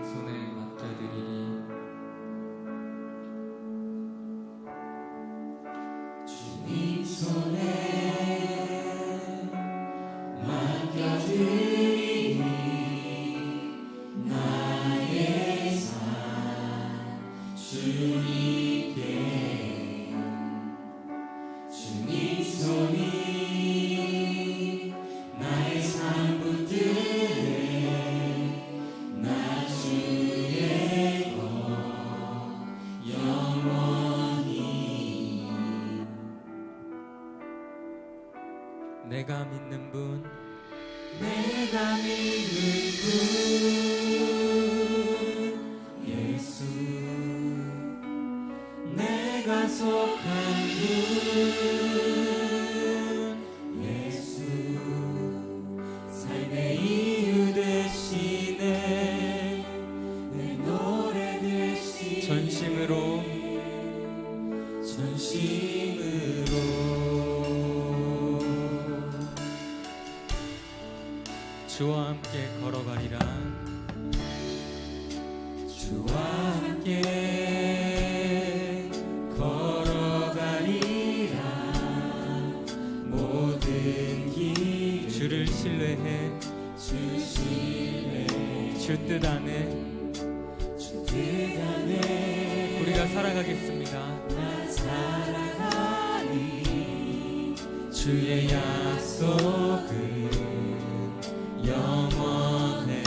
손에 맡겨드리리. 주님 손에 맡겨드리니 나의 삶 주님께 주님 손이 나의 삶 붙들네 나 주의 것 영원히 내가 믿는 분, 내가 믿는 분 예수 내가 속한 분 예수 삶의 이유 되시네 내 노래 되시네 전심으로 주와 함께 걸어가리라. 주와 함께 걸어가리라 모든 길 주를 신뢰해 주 신뢰 주 뜻 안에 주 뜻 안에 우리가 살아가겠습니다. 나 살아가리 주의 약속은 영원해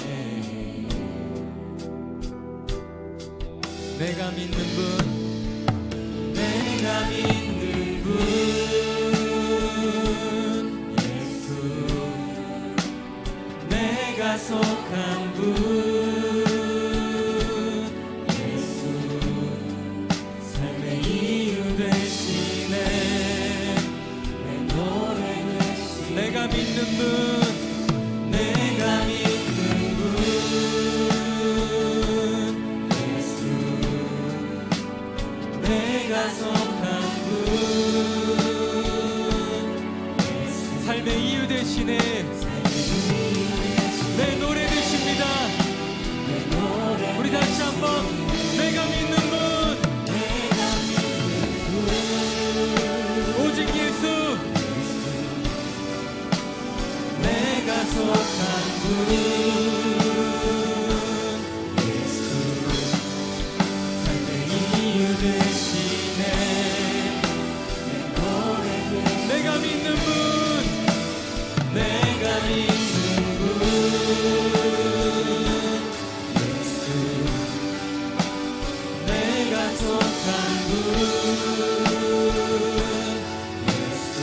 내가 믿는 분, 내가 믿는 분 예수 내가 속한 분 예수 삶의 이유 되시네 내 노래 되시네 내가 믿는 분, 내가 믿는 분 예수 내가 속한 분 예수 삶의 이유 되시네. 내 노래 되십니다. 내 노래 우리 다시 한번 내가 믿는 분, 내가 믿는 오직 예수. 내가 속한 분 예수 삶의 이유 되시네 내 노래 되시네 내가 믿는 분, 내가 믿는 분 예수 내가 속한 분 예수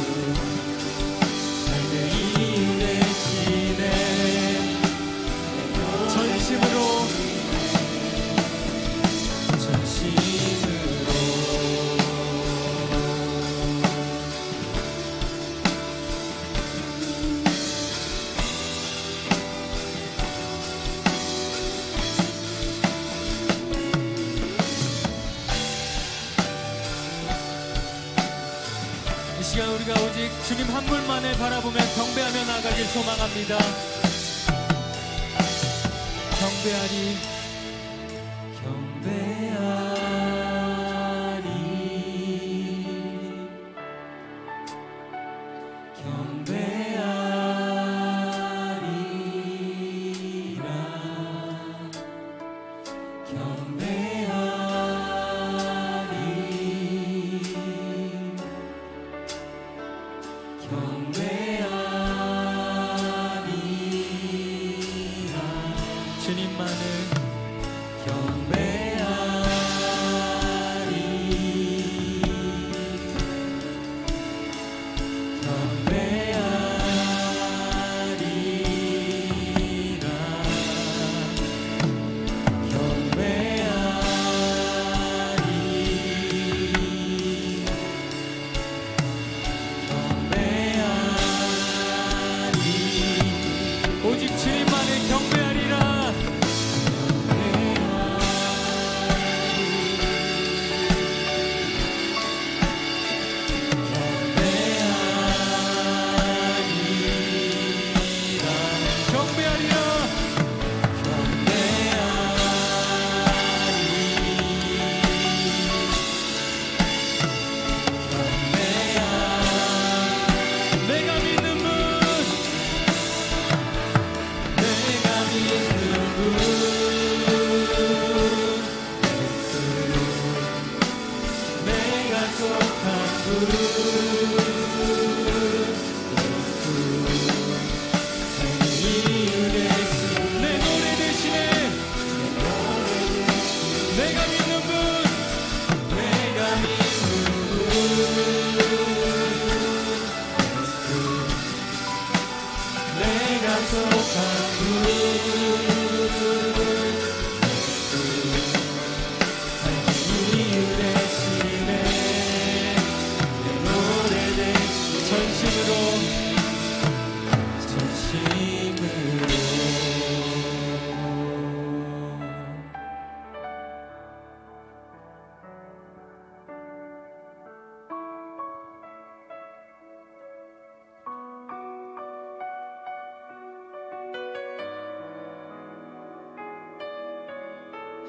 삶의 이유 되시네 전심으로 이 시간 우리가 오직 주님 한 분만을 바라보며 경배하며 나가길 소망합니다. 경배하리, 주님만을 오직 주님만을 경배하리라. 경배하리라.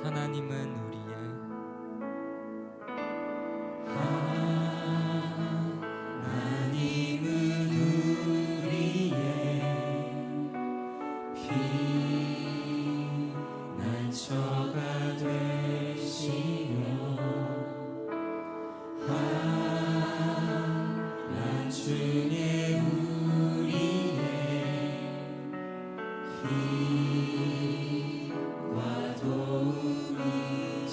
하나님은 우리의 하나님은 우리의 피난처가 되시며 환난 중에 우리의 힘과 도움이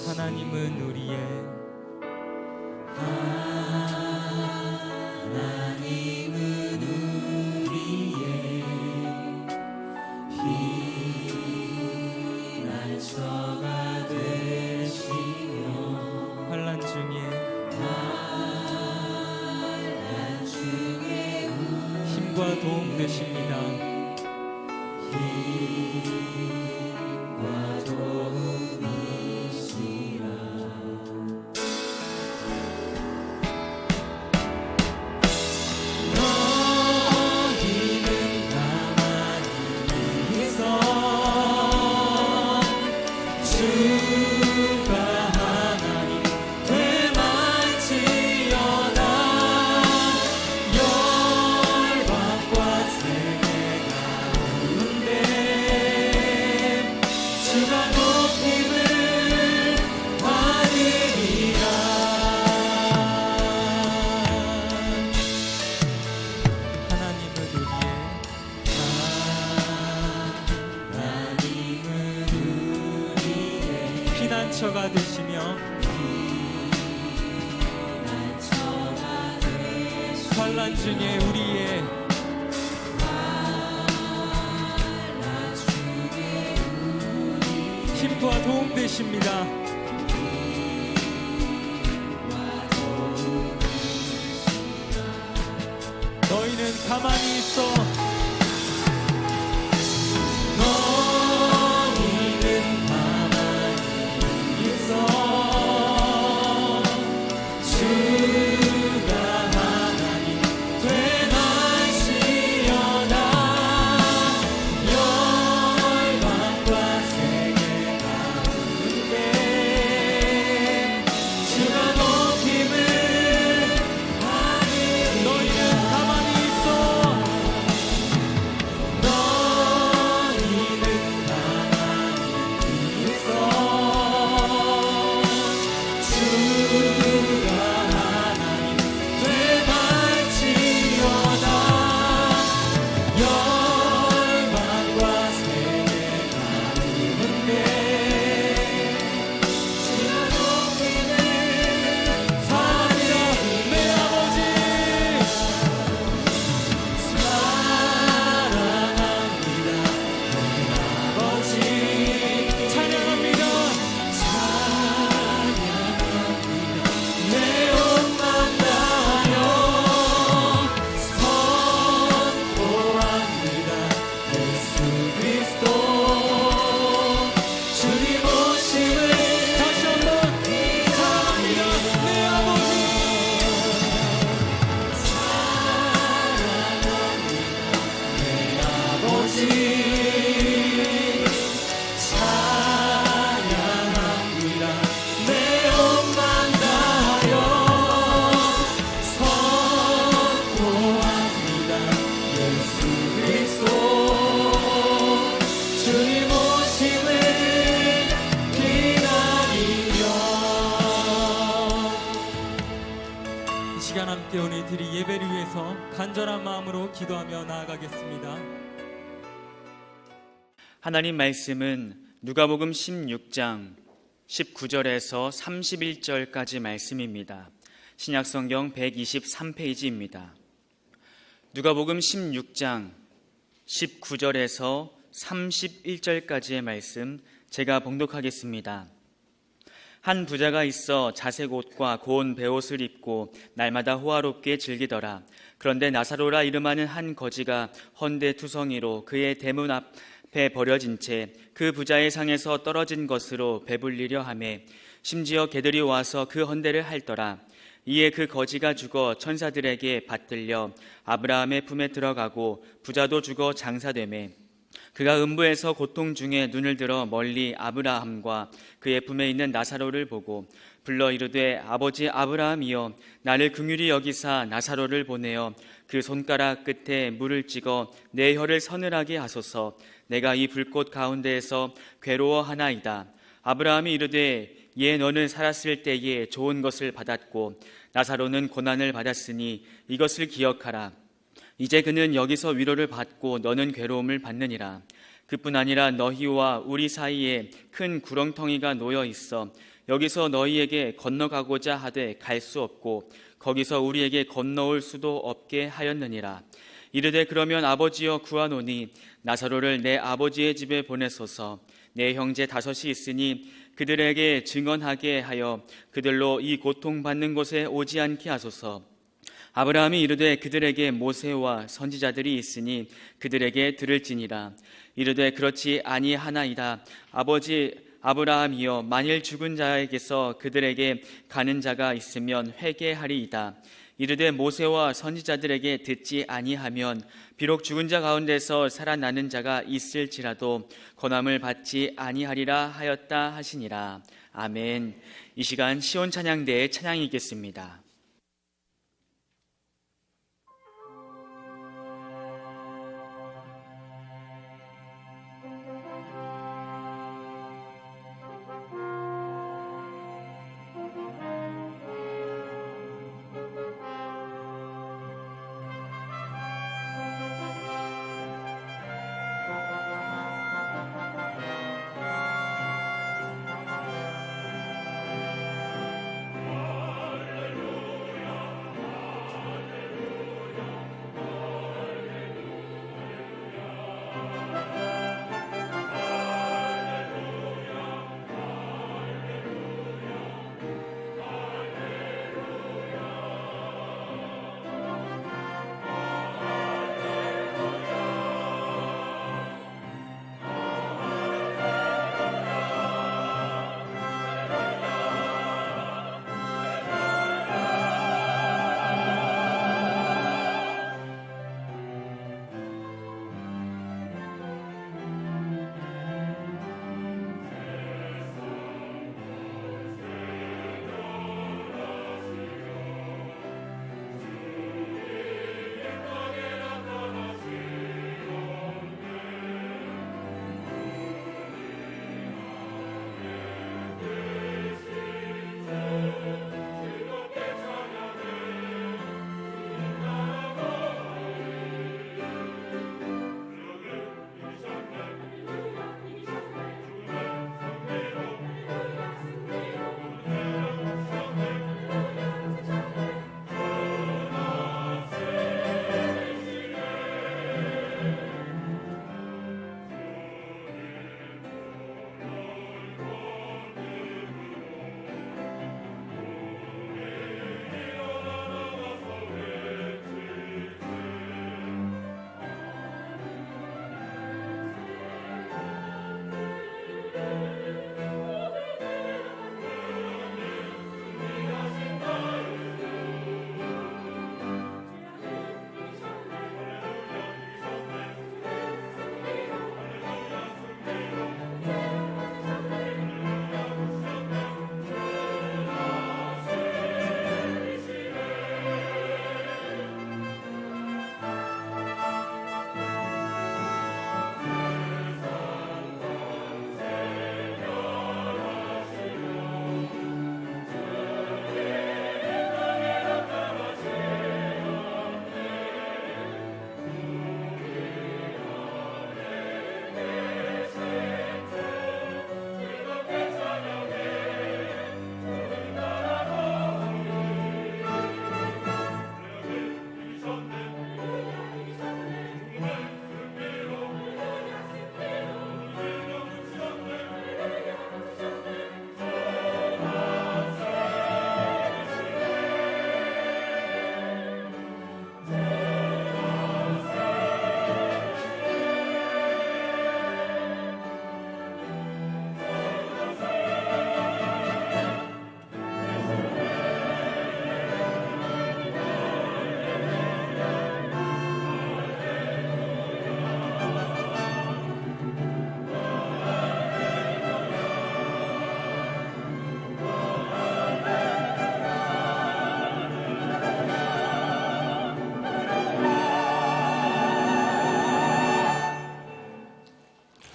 하나님은 우리의 하나님은 우리의 피난처가 되시며 환난 중에 환난 중에 힘과 도움 되십니다. 힘과 도움이시라. 너희는 가만히 있어 주가 하나님 되만지어다. 열방과 세계가 오는데 주가 높임을 받으리라. 하나님은 우리의 하나님은 우리의 피난처가 되시며 피난처가 되시며 환난 중에 우리의 환난 중에 힘과 도움 되십니다. 너희는 가만히 있어 너희는 가만히 있어 주가 하나님 되나시어다. 열방과 세계가 오는데 주가 높임을 받으리라. 너희는 가만히 있어 너희는 가만히 있어 주가 하나님 되만지어다. 열방과 세계가 오는데 주가 높임을 사랑합니다. 내 아버지 사랑합니다. 아버지 찬양합니다. 내 옷만 다하여 선포합니다. 예수 그리스도 주님 오심을 다시 한번 사랑합니다. 내 아버지 아버지 찬양합니다. 내 옷만 다하여 선포합니다. 예수 그리스도 주님 오심을 기다리며. 이 시간 함께 오늘 드릴 예배를 위해서 간절한 마음으로 기도하며 나아가겠습니다. 하나님 말씀은 누가복음 16장 19절에서 31절까지 말씀입니다. 신약성경 123페이지입니다. 누가복음 16장 19절에서 31절까지의 말씀 제가 봉독하겠습니다. 한 부자가 있어 자색 옷과 고운 베옷을 입고 날마다 호화롭게 즐기더라. 그런데 나사로라 이름하는 한 거지가 헌데투성이로 그의 대문 앞에 버려진 채 그 부자의 상에서 떨어진 것으로 배불리려 하매 심지어 개들이 와서 그 헌데를 핥더라. 이에 그 거지가 죽어 천사들에게 받들려 아브라함의 품에 들어가고 부자도 죽어 장사되매 그가 음부에서 고통 중에 눈을 들어 멀리 아브라함과 그의 품에 있는 나사로를 보고 불러 이르되 아버지 아브라함이여 나를 긍휼히 여기사 나사로를 보내어 그 손가락 끝에 물을 찍어 내 혀를 서늘하게 하소서. 내가 이 불꽃 가운데에서 괴로워하나이다. 아브라함이 이르되 예 너는 살았을 때에 좋은 것을 받았고 나사로는 고난을 받았으니 이것을 기억하라. 이제 그는 여기서 위로를 받고 너는 괴로움을 받느니라. 그뿐 아니라 너희와 우리 사이에 큰 구렁텅이가 놓여 있어 여기서 너희에게 건너가고자 하되 갈 수 없고 거기서 우리에게 건너올 수도 없게 하였느니라. 이르되 그러면 아버지여 구하노니 나사로를 내 아버지의 집에 보내소서. 내 형제 5이 있으니 그들에게 증언하게 하여 그들로 이 고통받는 곳에 오지 않게 하소서. 아브라함이 이르되 그들에게 모세와 선지자들이 있으니 그들에게 들을지니라. 이르되 그렇지 아니하나이다. 아버지 아브라함이여 만일 죽은 자에게서 그들에게 가는 자가 있으면 회개하리이다. 이르되 모세와 선지자들에게 듣지 아니하면 비록 죽은 자 가운데서 살아나는 자가 있을지라도 권함을 받지 아니하리라 하였다 하시니라. 아멘. 이 시간 시온 찬양대의 찬양이겠습니다. 할렐루야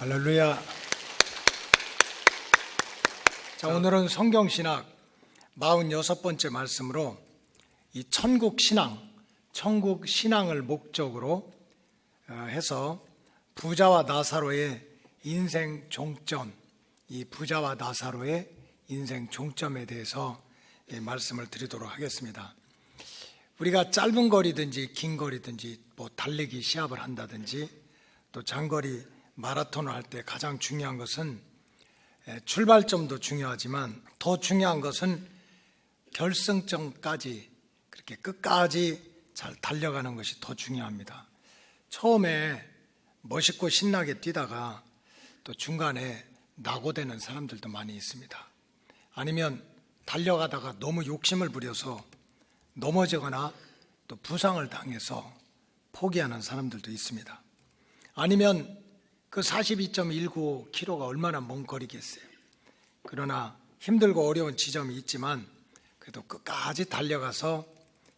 할렐루야. 자, 오늘은 성경신학 46번째 말씀으로 이 천국 신앙을 목적으로 해서 부자와 나사로의 인생 종점, 이 부자와 나사로의 인생 종점에 대해서 말씀을 드리도록 하겠습니다. 우리가 짧은 거리든지 긴 거리든지 뭐 달리기 시합을 한다든지 또 장거리 마라톤을 할 때 가장 중요한 것은 출발점도 중요하지만 더 중요한 것은 결승점까지 그렇게 끝까지 잘 달려가는 것이 더 중요합니다. 처음에 멋있고 신나게 뛰다가 또 중간에 낙오되는 사람들도 많이 있습니다. 아니면 달려가다가 너무 욕심을 부려서 넘어지거나 또 부상을 당해서 포기하는 사람들도 있습니다. 아니면 그 42.195km가 얼마나 먼 거리겠어요. 그러나 힘들고 어려운 지점이 있지만 그래도 끝까지 달려가서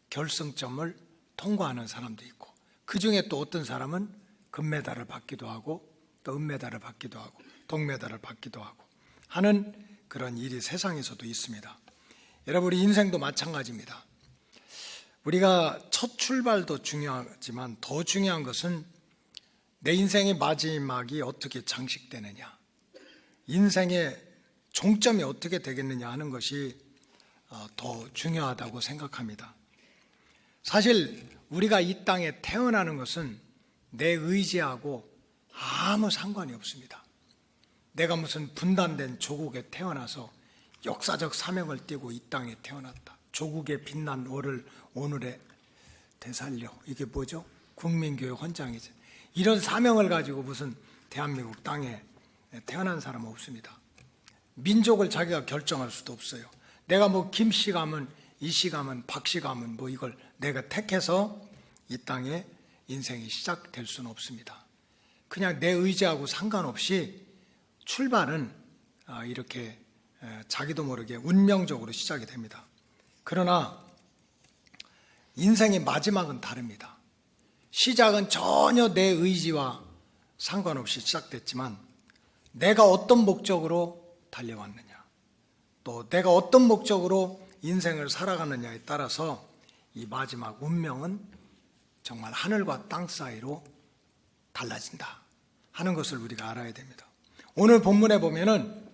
결승점을 통과하는 사람도 있고, 그 중에 또 어떤 사람은 금메달을 받기도 하고 또 은메달을 받기도 하고 동메달을 받기도 하고 하는 그런 일이 세상에서도 있습니다. 여러분, 우리 인생도 마찬가지입니다. 우리가 첫 출발도 중요하지만 더 중요한 것은 내 인생의 마지막이 어떻게 장식되느냐, 인생의 종점이 어떻게 되겠느냐 하는 것이 더 중요하다고 생각합니다. 사실 우리가 이 땅에 태어나는 것은 내 의지하고 아무 상관이 없습니다. 내가 무슨 분단된 조국에 태어나서 역사적 사명을 띠고 이 땅에 태어났다. 조국의 빛난 오늘의 되살려. 이게 뭐죠? 국민교육 헌장이죠. 이런 사명을 가지고 무슨 대한민국 땅에 태어난 사람은 없습니다. 민족을 자기가 결정할 수도 없어요. 내가 뭐 김씨 가면 이씨 가면 박씨 가면 뭐 이걸 내가 택해서 이 땅에 인생이 시작될 수는 없습니다. 그냥 내 의지하고 상관없이 출발은 이렇게 자기도 모르게 운명적으로 시작이 됩니다. 그러나 인생의 마지막은 다릅니다. 시작은 전혀 내 의지와 상관없이 시작됐지만 내가 어떤 목적으로 달려왔느냐, 또 내가 어떤 목적으로 인생을 살아가느냐에 따라서 이 마지막 운명은 정말 하늘과 땅 사이로 달라진다 하는 것을 우리가 알아야 됩니다. 오늘 본문에 보면은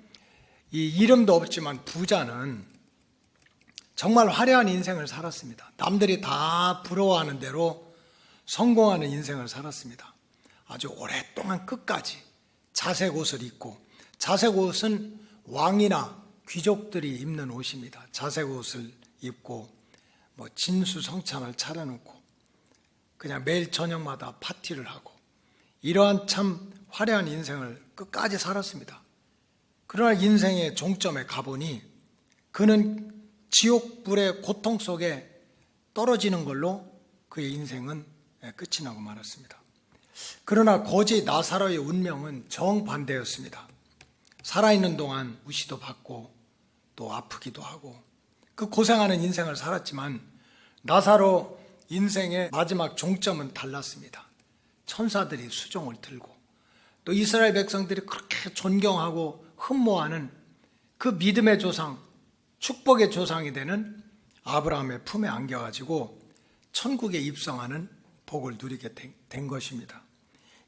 이 이름도 없지만 부자는 정말 화려한 인생을 살았습니다. 남들이 다 부러워하는 대로 성공하는 인생을 살았습니다. 아주 오랫동안 끝까지 자색 옷을 입고, 자색 옷은 왕이나 귀족들이 입는 옷입니다. 자색 옷을 입고 뭐 진수성찬을 차려놓고 그냥 매일 저녁마다 파티를 하고 이러한 참 화려한 인생을 끝까지 살았습니다. 그러나 인생의 종점에 가보니 그는 지옥불의 고통 속에 떨어지는 걸로 그의 인생은 끝이 나고 말았습니다. 그러나 거지 나사로의 운명은 정반대였습니다. 살아있는 동안 무시도 받고 또 아프기도 하고 그 고생하는 인생을 살았지만 나사로 인생의 마지막 종점은 달랐습니다. 천사들이 수종을 들고 또 이스라엘 백성들이 그렇게 존경하고 흠모하는 그 믿음의 조상, 축복의 조상이 되는 아브라함의 품에 안겨가지고 천국에 입성하는 복을 누리게 된 것입니다.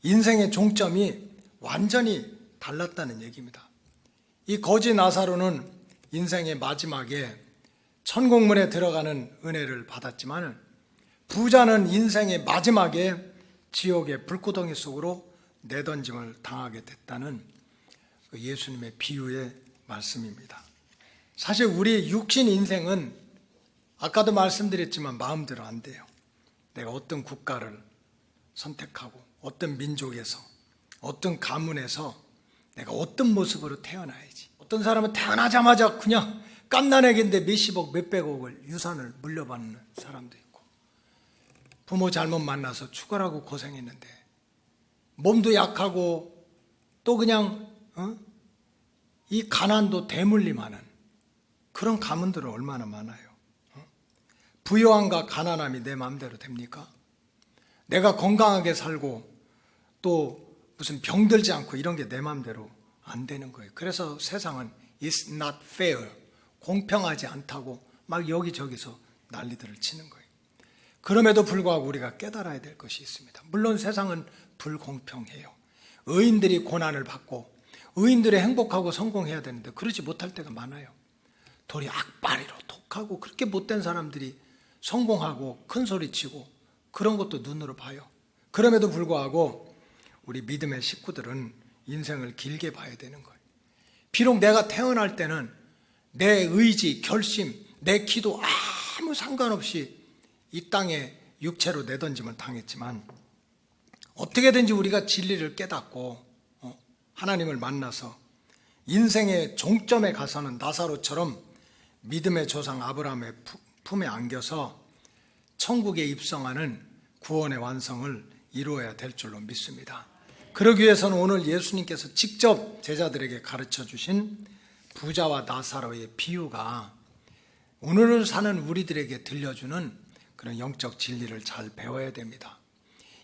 인생의 종점이 완전히 달랐다는 얘기입니다. 이 거지 나사로는 인생의 마지막에 천국문에 들어가는 은혜를 받았지만 부자는 인생의 마지막에 지옥의 불구덩이 속으로 내던짐을 당하게 됐다는 예수님의 비유의 말씀입니다. 사실 우리 육신 인생은 아까도 말씀드렸지만 마음대로 안 돼요. 내가 어떤 국가를 선택하고 어떤 민족에서 어떤 가문에서 내가 어떤 모습으로 태어나야지. 어떤 사람은 태어나자마자 그냥 갓난아기인데 몇십억 몇백억을 유산을 물려받는 사람도 있고, 부모 잘못 만나서 죽으라고 고생했는데 몸도 약하고 또 그냥 이 가난도 대물림하는 그런 가문들은 얼마나 많아요. 부요함과 가난함이 내 마음대로 됩니까? 내가 건강하게 살고 또 무슨 병들지 않고 이런 게 내 마음대로 안 되는 거예요. 그래서 세상은 It's not fair, 공평하지 않다고 막 여기저기서 난리들을 치는 거예요. 그럼에도 불구하고 우리가 깨달아야 될 것이 있습니다. 물론 세상은 불공평해요. 의인들이 고난을 받고 의인들이 행복하고 성공해야 되는데 그러지 못할 때가 많아요. 도리 악바리로 독하고 그렇게 못된 사람들이 성공하고 큰 소리치고 그런 것도 눈으로 봐요. 그럼에도 불구하고 우리 믿음의 식구들은 인생을 길게 봐야 되는 거예요. 비록 내가 태어날 때는 내 의지, 결심, 내 기도 아무 상관없이 이 땅에 육체로 내던짐을 당했지만 어떻게든지 우리가 진리를 깨닫고 하나님을 만나서 인생의 종점에 가서는 나사로처럼 믿음의 조상 아브라함의 품에 안겨서 천국에 입성하는 구원의 완성을 이루어야 될 줄로 믿습니다. 그러기 위해서는 오늘 예수님께서 직접 제자들에게 가르쳐 주신 부자와 나사로의 비유가 오늘을 사는 우리들에게 들려주는 그런 영적 진리를 잘 배워야 됩니다.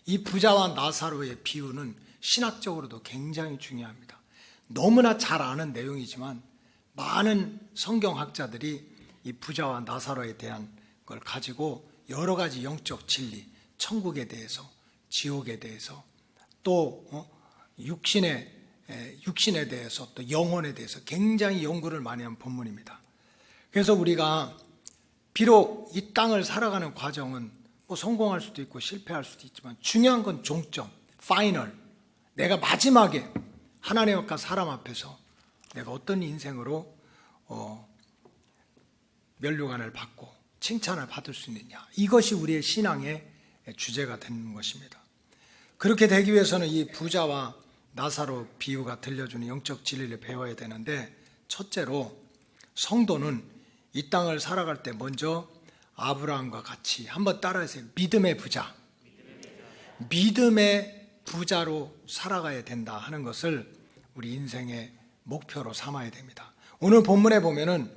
이 부자와 나사로의 비유는 신학적으로도 굉장히 중요합니다. 너무나 잘 아는 내용이지만 많은 성경학자들이 이 부자와 나사로에 대한 걸 가지고 여러 가지 영적 진리, 천국에 대해서, 지옥에 대해서, 또 육신에 대해서, 또 영혼에 대해서 굉장히 연구를 많이 한 본문입니다. 그래서 우리가 비록 이 땅을 살아가는 과정은 뭐 성공할 수도 있고 실패할 수도 있지만 중요한 건 종점, 파이널. 내가 마지막에 하나님과 사람 앞에서 내가 어떤 인생으로 면류관을 받고 칭찬을 받을 수 있느냐. 이것이 우리의 신앙의 주제가 되는 것입니다. 그렇게 되기 위해서는 이 부자와 나사로 비유가 들려주는 영적 진리를 배워야 되는데, 첫째로 성도는 이 땅을 살아갈 때 먼저 아브라함과 같이 한번 따라하세요. 믿음의 부자. 믿음의 부자로 살아가야 된다 하는 것을 우리 인생의 목표로 삼아야 됩니다. 오늘 본문에 보면은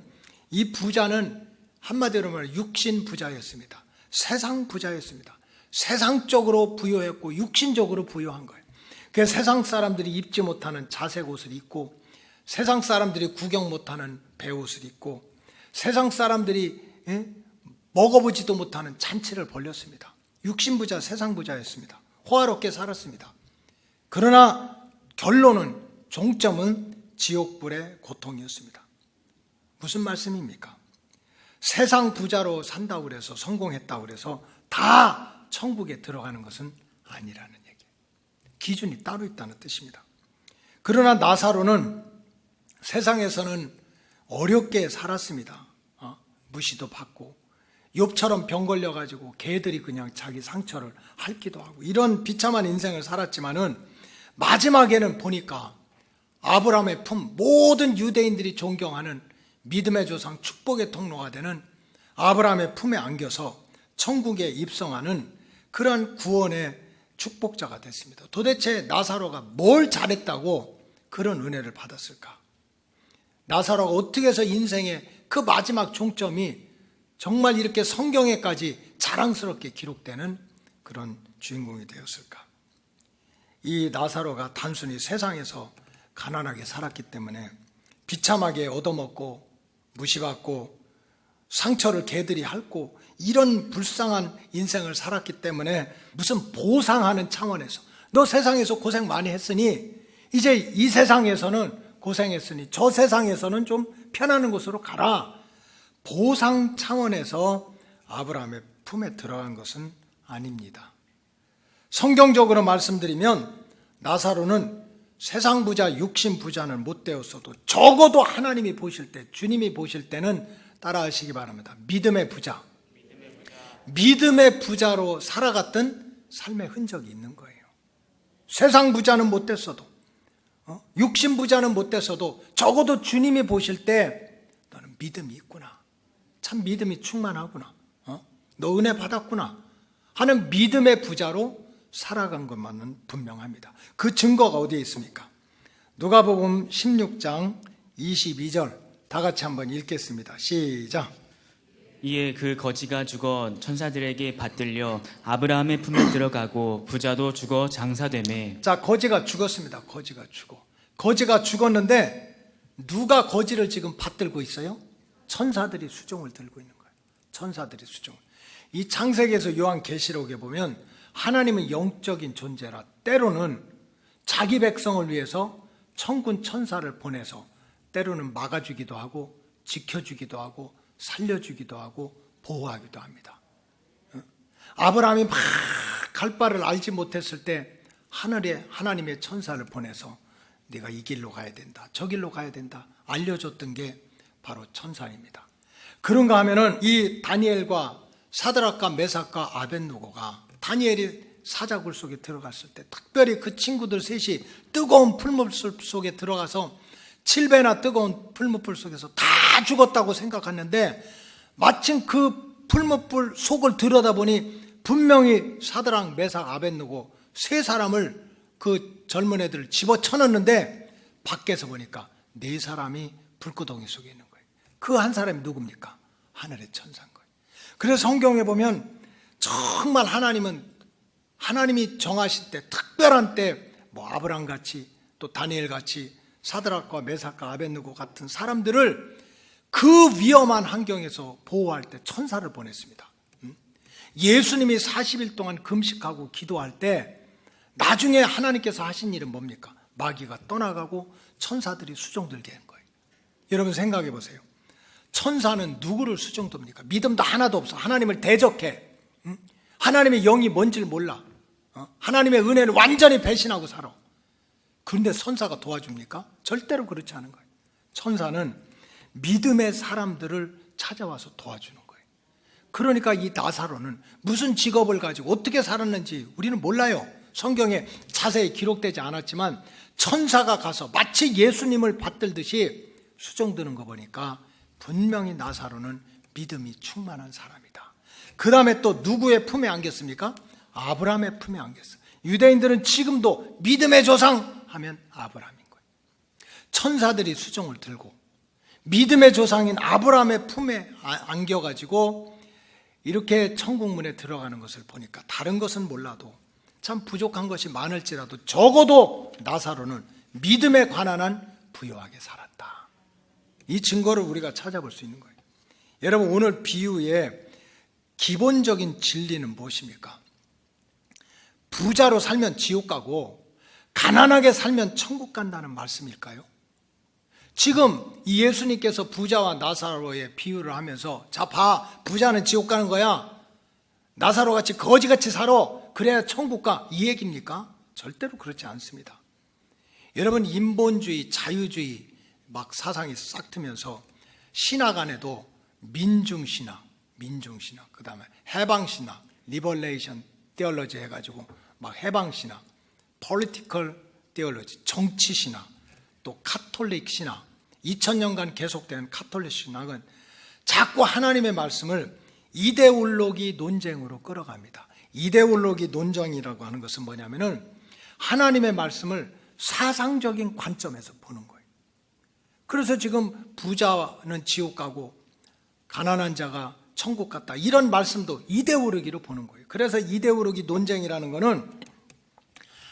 이 부자는 한마디로 말하면 육신 부자였습니다. 세상 부자였습니다. 세상적으로 부유했고 육신적으로 부유한 거예요. 그래서 세상 사람들이 입지 못하는 자색 옷을 입고, 세상 사람들이 구경 못하는 배옷을 입고, 세상 사람들이 먹어보지도 못하는 잔치를 벌였습니다. 육신 부자, 세상 부자였습니다. 호화롭게 살았습니다. 그러나 결론은, 종점은 지옥불의 고통이었습니다. 무슨 말씀입니까? 세상 부자로 산다고 그래서, 성공했다고 그래서 다 천국에 들어가는 것은 아니라는 얘기예요. 기준이 따로 있다는 뜻입니다. 그러나 나사로는 세상에서는 어렵게 살았습니다. 무시도 받고, 욥처럼 병 걸려가지고 개들이 그냥 자기 상처를 핥기도 하고, 이런 비참한 인생을 살았지만은 마지막에는 보니까 아브라함의 품, 모든 유대인들이 존경하는 믿음의 조상, 축복의 통로가 되는 아브라함의 품에 안겨서 천국에 입성하는 그러한 구원의 축복자가 됐습니다. 도대체 나사로가 뭘 잘했다고 그런 은혜를 받았을까? 나사로가 어떻게 해서 인생의 그 마지막 종점이 정말 이렇게 성경에까지 자랑스럽게 기록되는 그런 주인공이 되었을까? 이 나사로가 단순히 세상에서 가난하게 살았기 때문에, 비참하게 얻어먹고 무시받고 상처를 개들이 핥고 이런 불쌍한 인생을 살았기 때문에 무슨 보상하는 차원에서, 너 세상에서 고생 많이 했으니 이제 이 세상에서는 고생했으니 저 세상에서는 좀 편안한 곳으로 가라, 보상 차원에서 아브라함의 품에 들어간 것은 아닙니다. 성경적으로 말씀드리면 나사로는 세상 부자, 육신 부자는 못 되었어도 적어도 하나님이 보실 때, 주님이 보실 때는 따라하시기 바랍니다. 믿음의 부자. 믿음의 부자로 살아갔던 삶의 흔적이 있는 거예요. 세상 부자는 못 됐어도, 육신 부자는 못 됐어도 적어도 주님이 보실 때 너는 믿음이 있구나, 참 믿음이 충만하구나, 너 은혜 받았구나 하는 믿음의 부자로 살아간 것만은 분명합니다. 그 증거가 어디에 있습니까? 누가복음 16장 22절 다 같이 한번 읽겠습니다. 시작. 이에 그 거지가 죽어 천사들에게 받들려 아브라함의 품에 들어가고 부자도 죽어 장사되매. 자, 거지가 죽었습니다. 거지가 죽어. 거지가 죽었는데 누가 거지를 지금 받들고 있어요? 천사들이 수종을 들고 있는 거예요. 천사들이 수종을. 이 창세기에서 요한계시록에 보면 하나님은 영적인 존재라 때로는 자기 백성을 위해서 천군 천사를 보내서 때로는 막아주기도 하고 지켜주기도 하고 살려주기도 하고 보호하기도 합니다. 아브라함이 막 갈 바를 알지 못했을 때 하늘에 하나님의 천사를 보내서 네가 이 길로 가야 된다, 저 길로 가야 된다 알려줬던 게 바로 천사입니다. 그런가 하면은 이 다니엘과 사드락과 메삭과 아벳느고가 다니엘이 사자굴 속에 들어갔을 때 특별히 그 친구들 셋이 뜨거운 풀무불 속에 들어가서 7배나 뜨거운 풀무불 속에서 다 죽었다고 생각했는데 마침 그 풀무불 속을 들여다보니 분명히 사드락, 메삭, 아벳느고 세 사람을 그 젊은 애들을 집어쳐넣는데 밖에서 보니까 네 사람이 불구덩이 속에 있는 거예요. 그 한 사람이 누굽니까? 하늘의 천사인 거예요. 그래서 성경에 보면 정말 하나님이 정하실 때 특별한 때 뭐 아브라함 같이 또 다니엘 같이 사드락과 메삭과 아벳느고 같은 사람들을 그 위험한 환경에서 보호할 때 천사를 보냈습니다. 예수님이 40일 동안 금식하고 기도할 때 나중에 하나님께서 하신 일은 뭡니까? 마귀가 떠나가고 천사들이 수종들게 한 거예요. 여러분 생각해 보세요. 천사는 누구를 수종듭니까? 믿음도 하나도 없어. 하나님을 대적해. 하나님의 영이 뭔지를 몰라. 하나님의 은혜를 완전히 배신하고 살아. 그런데 천사가 도와줍니까? 절대로 그렇지 않은 거예요. 천사는 믿음의 사람들을 찾아와서 도와주는 거예요. 그러니까 이 나사로는 무슨 직업을 가지고 어떻게 살았는지 우리는 몰라요. 성경에 자세히 기록되지 않았지만 천사가 가서 마치 예수님을 받들듯이 수종드는 거 보니까 분명히 나사로는 믿음이 충만한 사람이다. 그 다음에 또 누구의 품에 안겼습니까? 아브라함의 품에 안겼어요. 유대인들은 지금도 믿음의 조상 하면 아브라함인 거예요. 천사들이 수종을 들고 믿음의 조상인 아브라함의 품에 안겨가지고 이렇게 천국문에 들어가는 것을 보니까 다른 것은 몰라도 참 부족한 것이 많을지라도 적어도 나사로는 믿음에 관한 한 부유하게 살았다. 이 증거를 우리가 찾아볼 수 있는 거예요. 여러분 오늘 비유의 기본적인 진리는 무엇입니까? 부자로 살면 지옥 가고 가난하게 살면 천국 간다는 말씀일까요? 지금 이 예수님께서 부자와 나사로의 비유를 하면서 자 봐, 부자는 지옥 가는 거야, 나사로 같이 거지같이 살아, 그래야 천국 가, 이 얘기입니까? 절대로 그렇지 않습니다. 여러분 인본주의, 자유주의 막 사상이 싹 트면서 신학 안에도 민중신학, 그 다음에 해방신학, 리버레이션 테올로지 해가지고 막 해방신학, 폴리티컬 테올로지, 정치신학, 또 카톨릭 신학, 2000년간 계속된 카톨릭 신학은 자꾸 하나님의 말씀을 이데올로기 논쟁으로 끌어갑니다. 이데올로기 논쟁이라고 하는 것은 뭐냐면은 하나님의 말씀을 사상적인 관점에서 보는 거예요. 그래서 지금 부자는 지옥 가고 가난한 자가 천국 갔다, 이런 말씀도 이데올로기로 보는 거예요. 그래서 이데올로기 논쟁이라는 거는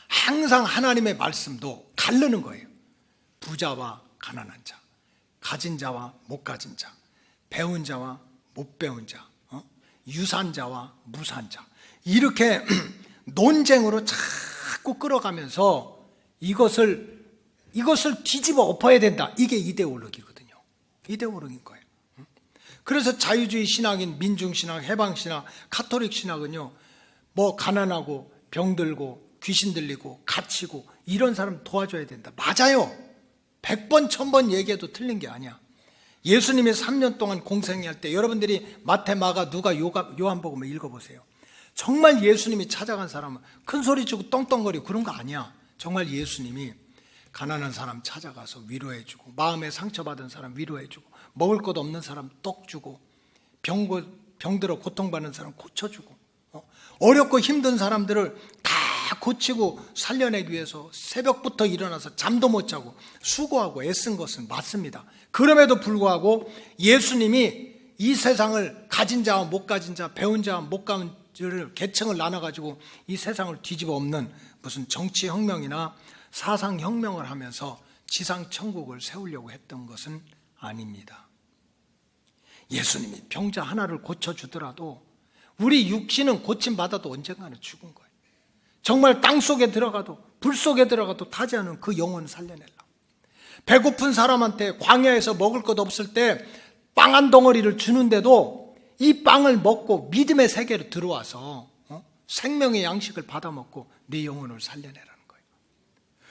항상 하나님의 말씀도 가르는 거예요. 부자와 가난한 자, 가진 자와 못 가진 자, 배운 자와 못 배운 자, 유산자와 무산자, 이렇게 논쟁으로 자꾸 끌어가면서 이것을 뒤집어 엎어야 된다. 이게 이데올로기거든요. 이데올로기인 거예요. 그래서 자유주의 신학인 민중신학, 해방신학, 카톨릭 신학은요, 뭐 가난하고 병들고 귀신 들리고 갇히고 이런 사람 도와줘야 된다. 맞아요. 100번 1000번 얘기해도 틀린 게 아니야. 예수님이 3년 동안 공생할 때 여러분들이 마태, 마가, 누가, 요한복음을 읽어보세요. 정말 예수님이 찾아간 사람은 큰 소리 치고 떵떵거리고 그런 거 아니야. 정말 예수님이 가난한 사람 찾아가서 위로해주고, 마음에 상처받은 사람 위로해주고, 먹을 것 없는 사람 떡 주고, 병들어 고통받는 사람 고쳐주고, 어렵고 힘든 사람들을 다 고치고 살려내기 위해서 새벽부터 일어나서 잠도 못 자고 수고하고 애쓴 것은 맞습니다. 그럼에도 불구하고 예수님이 이 세상을 가진 자와 못 가진 자, 배운 자와 못 가진 자를 계층을 나눠가지고 이 세상을 뒤집어 엎는 무슨 정치혁명이나 사상혁명을 하면서 지상천국을 세우려고 했던 것은 아닙니다. 예수님이 병자 하나를 고쳐주더라도 우리 육신은 고침받아도 언젠가는 죽은 거예요. 정말 땅속에 들어가도 불 속에 들어가도 타지 않은 그 영혼을 살려내려고. 배고픈 사람한테 광야에서 먹을 것 없을 때 빵 한 덩어리를 주는데도 이 빵을 먹고 믿음의 세계로 들어와서 생명의 양식을 받아 먹고 네 영혼을 살려내라는 거예요.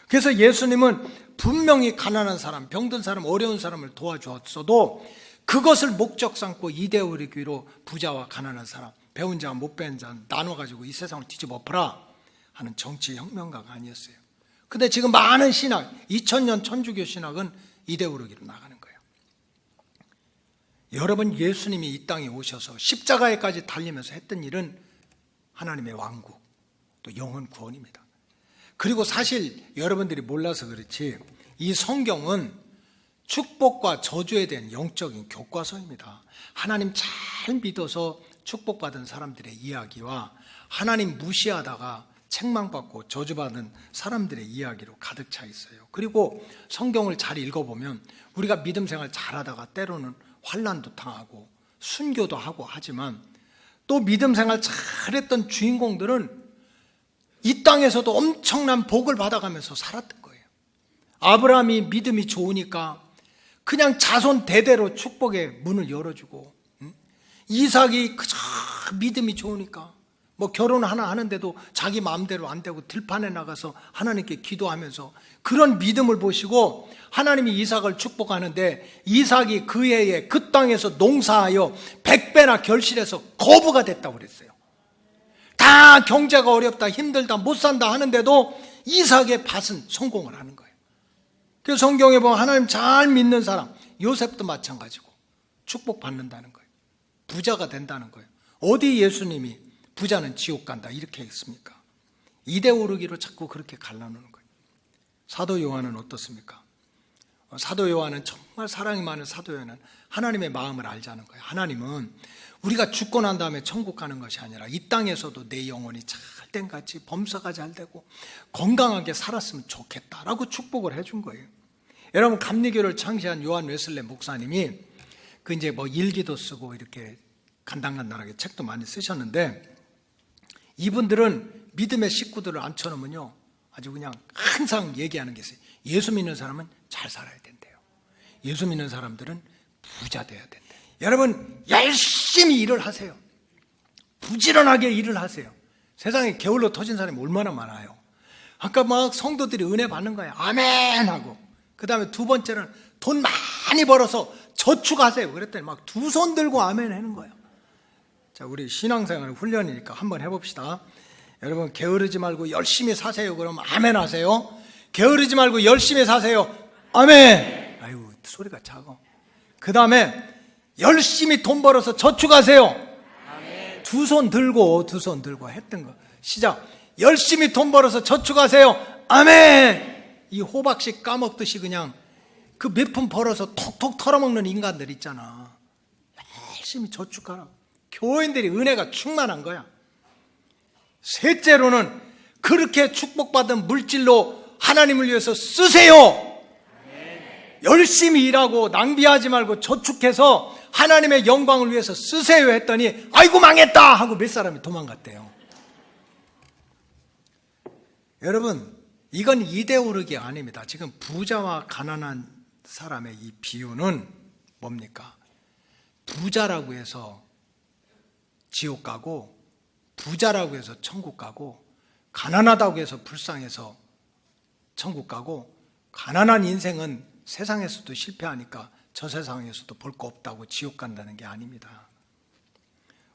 그래서 예수님은 분명히 가난한 사람, 병든 사람, 어려운 사람을 도와주었어도 그것을 목적 삼고 이데올로기로 부자와 가난한 사람, 배운 자와 못 배운 자 나눠가지고 이 세상을 뒤집어 엎어라 하는 정치 혁명가가 아니었어요. 근데 지금 많은 신학, 2000년 천주교 신학은 이데올로기로 나가는 거예요. 여러분, 예수님이 이 땅에 오셔서 십자가에까지 달리면서 했던 일은 하나님의 왕국, 또 영혼 구원입니다. 그리고 사실 여러분들이 몰라서 그렇지 이 성경은 축복과 저주에 대한 영적인 교과서입니다. 하나님 잘 믿어서 축복받은 사람들의 이야기와 하나님 무시하다가 책망받고 저주받은 사람들의 이야기로 가득 차 있어요. 그리고 성경을 잘 읽어보면 우리가 믿음 생활 잘하다가 때로는 환난도 당하고 순교도 하고 하지만 또 믿음 생활 잘했던 주인공들은 이 땅에서도 엄청난 복을 받아가면서 살았던 거예요. 아브라함이 믿음이 좋으니까 그냥 자손 대대로 축복의 문을 열어주고, 이삭이 그저 믿음이 좋으니까 뭐 결혼 하나 하는데도 자기 마음대로 안 되고 들판에 나가서 하나님께 기도하면서 그런 믿음을 보시고 하나님이 이삭을 축복하는데 이삭이 그 해에 그 땅에서 농사하여 100배나 결실해서 거부가 됐다고 그랬어요. 다 경제가 어렵다, 힘들다, 못 산다 하는데도 이삭의 밭은 성공을 하는 거예요. 그래서 성경에 보면 하나님 잘 믿는 사람, 요셉도 마찬가지고 축복받는다는 거예요. 부자가 된다는 거예요. 어디 예수님이 부자는 지옥 간다 이렇게 했습니까? 이데올로기로 자꾸 그렇게 갈라놓는 거예요. 사도 요한은 어떻습니까? 사도 요한은 정말 사랑이 많은 사도 요한은 하나님의 마음을 알자는 거예요. 하나님은 우리가 죽고 난 다음에 천국 가는 것이 아니라 이 땅에서도 내 영혼이 잘된 같이 범사가 잘 되고 건강하게 살았으면 좋겠다라고 축복을 해준 거예요. 여러분, 감리교를 창시한 요한 웨슬레 목사님이 그 이제 뭐 일기도 쓰고 이렇게 간당간당하게 책도 많이 쓰셨는데 이분들은 믿음의 식구들을 앉혀놓으면요 아주 그냥 항상 얘기하는 게 있어요. 예수 믿는 사람은 잘 살아야 된대요. 예수 믿는 사람들은 부자 돼야 된대요. 여러분, 열심히 일을 하세요. 부지런하게 일을 하세요. 세상에 게을러 터진 사람이 얼마나 많아요. 아까 막 성도들이 은혜 받는 거예요. 아멘 하고, 그 다음에 두 번째는 돈 많이 벌어서 저축하세요. 그랬더니 막 두 손 들고 아멘 하는 거예요. 자, 우리 신앙생활 훈련이니까 한번 해봅시다. 여러분, 게으르지 말고 열심히 사세요. 그러면 아멘 하세요. 게으르지 말고 열심히 사세요. 아멘. 아유, 소리가 작아. 그 다음에 열심히 돈 벌어서 저축하세요. 두 손 들고 했던 거. 시작. 열심히 돈 벌어서 저축하세요. 아멘. 이 호박씨 까먹듯이 그냥 그 몇 푼 벌어서 톡톡 털어먹는 인간들 있잖아. 열심히 저축하라. 교인들이 은혜가 충만한 거야. 셋째로는 그렇게 축복받은 물질로 하나님을 위해서 쓰세요. 열심히 일하고 낭비하지 말고 저축해서 하나님의 영광을 위해서 쓰세요 했더니 아이고 망했다 하고 몇 사람이 도망갔대요. 여러분, 이건 이데올로기 아닙니다. 지금 부자와 가난한 사람의 이 비유는 뭡니까? 부자라고 해서 지옥 가고, 부자라고 해서 천국 가고, 가난하다고 해서 불쌍해서 천국 가고, 가난한 인생은 세상에서도 실패하니까 저 세상에서도 볼 거 없다고 지옥 간다는 게 아닙니다.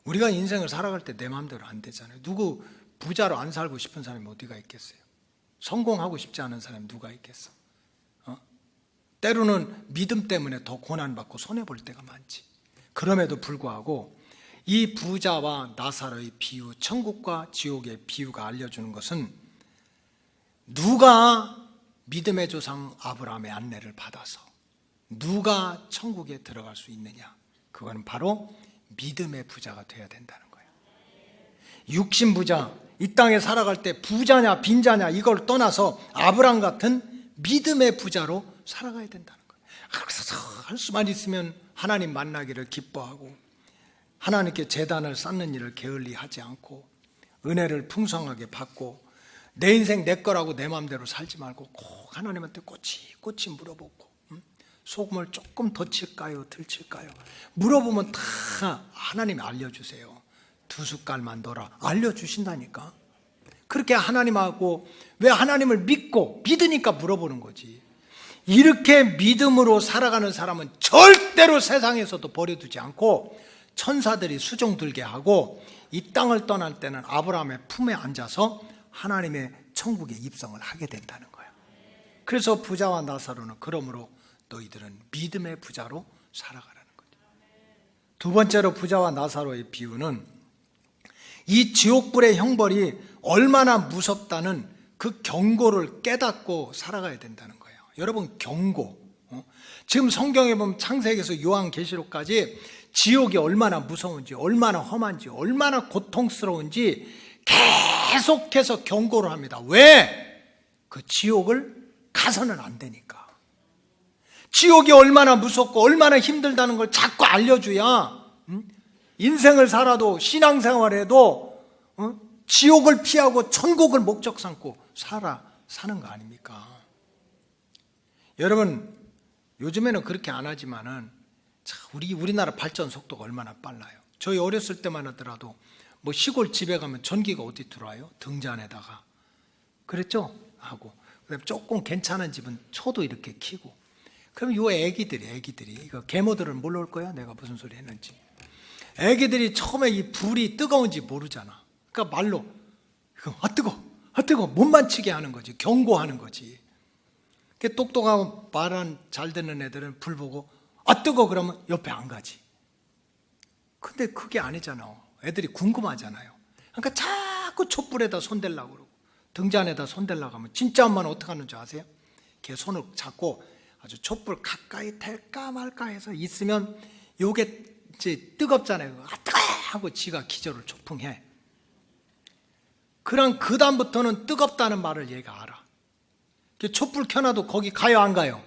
우리가 인생을 살아갈 때 내 마음대로 안 되잖아요. 누구 부자로 안 살고 싶은 사람이 어디가 있겠어요? 성공하고 싶지 않은 사람이 누가 있겠어? 때로는 믿음 때문에 더 고난받고 손해볼 때가 많지. 그럼에도 불구하고 이 부자와 나사로의 비유, 천국과 지옥의 비유가 알려주는 것은 누가 믿음의 조상 아브라함의 안내를 받아서 누가 천국에 들어갈 수 있느냐, 그거는 바로 믿음의 부자가 돼야 된다는 거예요. 육신 부자, 이 땅에 살아갈 때 부자냐 빈자냐 이걸 떠나서 아브라함 같은 믿음의 부자로 살아가야 된다는 거예요. 그래서 할 수만 있으면 하나님 만나기를 기뻐하고 하나님께 제단을 쌓는 일을 게을리하지 않고 은혜를 풍성하게 받고 내 인생 내 거라고 내 마음대로 살지 말고 꼭 하나님한테 꼬치꼬치 물어보고 소금을 조금 더 칠까요? 덜 칠까요? 물어보면 다 하나님이 알려주세요. 2숟갈만 넣어라 알려주신다니까. 그렇게 하나님하고 왜 하나님을 믿으니까 물어보는 거지. 이렇게 믿음으로 살아가는 사람은 절대로 세상에서도 버려두지 않고 천사들이 수종 들게 하고 이 땅을 떠날 때는 아브라함의 품에 앉아서 하나님의 천국에 입성을 하게 된다는 거예요. 그래서 부자와 나사로는 그러므로 너희들은 믿음의 부자로 살아가라는 거죠. 두 번째로 부자와 나사로의 비유는 이 지옥불의 형벌이 얼마나 무섭다는 그 경고를 깨닫고 살아가야 된다는 거예요. 여러분, 경고. 지금 성경에 보면 창세기에서 요한계시록까지 지옥이 얼마나 무서운지, 얼마나 험한지, 얼마나 고통스러운지 계속해서 경고를 합니다. 왜? 그 지옥을 가서는 안 되니까. 지옥이 얼마나 무섭고 얼마나 힘들다는 걸 자꾸 알려줘야 인생을 살아도 신앙생활에도 지옥을 피하고 천국을 목적 삼고 사는 거 아닙니까? 여러분, 요즘에는 그렇게 안 하지만은 우리나라 발전 속도가 얼마나 빨라요. 저희 어렸을 때만 하더라도 뭐 시골 집에 가면 전기가 어디 들어와요? 등잔에다가. 그랬죠? 하고. 그다음에 조금 괜찮은 집은 초도 이렇게 켜고. 그럼 요 애기들이 이거 계모들은 몰라올 거야. 내가 무슨 소리 했는지. 애기들이 처음에 이 불이 뜨거운지 모르잖아. 그러니까 말로 뜨거 못 만치게 하는 거지. 경고하는 거지. 똑똑하고 말은 잘 듣는 애들은 불 보고 뜨거 그러면 옆에 안 가지. 근데 그게 아니잖아. 애들이 궁금하잖아요. 그러니까 자꾸 촛불에다 손대려고 그러고 등잔에다 손대려고 하면 진짜 엄마는 어떻게 하는 줄 아세요? 걔 손을 잡고 아주 촛불 가까이 댈까 말까 해서 있으면 요게 이제 뜨겁잖아요. 뜨거 하고 지가 기절을 초풍해. 그럼 그 다음부터는 뜨겁다는 말을 얘가 알아. 촛불 켜놔도 거기 가요 안 가요?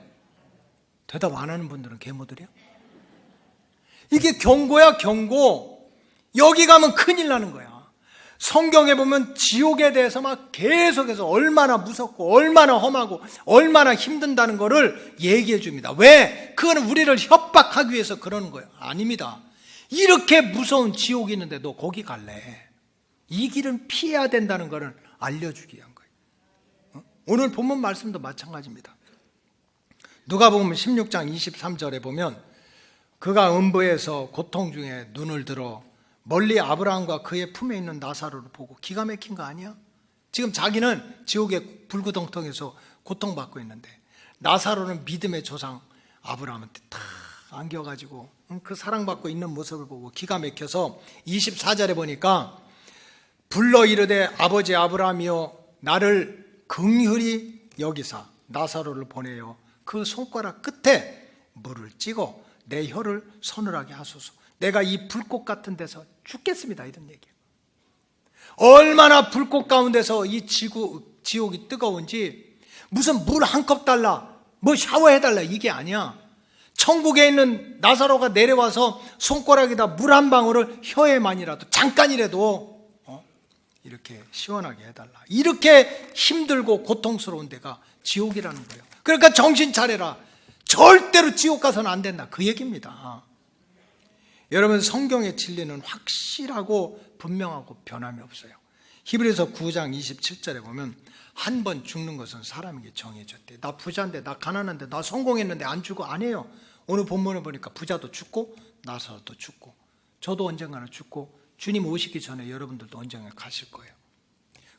대답 안 하는 분들은 계모들이야? 이게 경고야, 경고. 여기 가면 큰일 나는 거야. 성경에 보면 지옥에 대해서 막 계속해서 얼마나 무섭고 얼마나 험하고 얼마나 힘든다는 거를 얘기해 줍니다. 왜? 그거는 우리를 협박하기 위해서 그러는 거예요. 아닙니다. 이렇게 무서운 지옥이 있는데 너 거기 갈래? 이 길은 피해야 된다는 거를 알려주기 위한 거예요. 오늘 본문 말씀도 마찬가지입니다. 누가복음 16장 23절에 보면 그가 음부에서 고통 중에 눈을 들어 멀리 아브라함과 그의 품에 있는 나사로를 보고 기가 막힌 거 아니야? 지금 자기는 지옥의 불구덩텅에서 고통받고 있는데 나사로는 믿음의 조상 아브라함한테 다 안겨가지고 그 사랑받고 있는 모습을 보고 기가 막혀서 24절에 보니까 불러 이르되 아버지 아브라함이여 나를 긍휼히 여기사 나사로를 보내어 그 손가락 끝에 물을 찍어 내 혀를 서늘하게 하소서. 내가 이 불꽃 같은 데서 죽겠습니다. 이런 얘기예요. 얼마나 불꽃 가운데서 이 지옥이 뜨거운지 무슨 물 한 컵 달라, 뭐 샤워해달라 이게 아니야. 천국에 있는 나사로가 내려와서 손가락에다 물 한 방울을 혀에만이라도 잠깐이라도 이렇게 시원하게 해달라. 이렇게 힘들고 고통스러운 데가 지옥이라는 거예요. 그러니까 정신 차려라. 절대로 지옥 가서는 안 된다. 그 얘기입니다. 여러분, 성경의 진리는 확실하고 분명하고 변함이 없어요. 히브리서 9장 27절에 보면 한 번 죽는 것은 사람에게 정해졌대. 나 부자인데, 나 가난한데, 나 성공했는데 안 죽어? 아니에요. 오늘 본문을 보니까 부자도 죽고 나사로도 죽고 저도 언젠가는 죽고 주님 오시기 전에 여러분들도 언젠가 가실 거예요.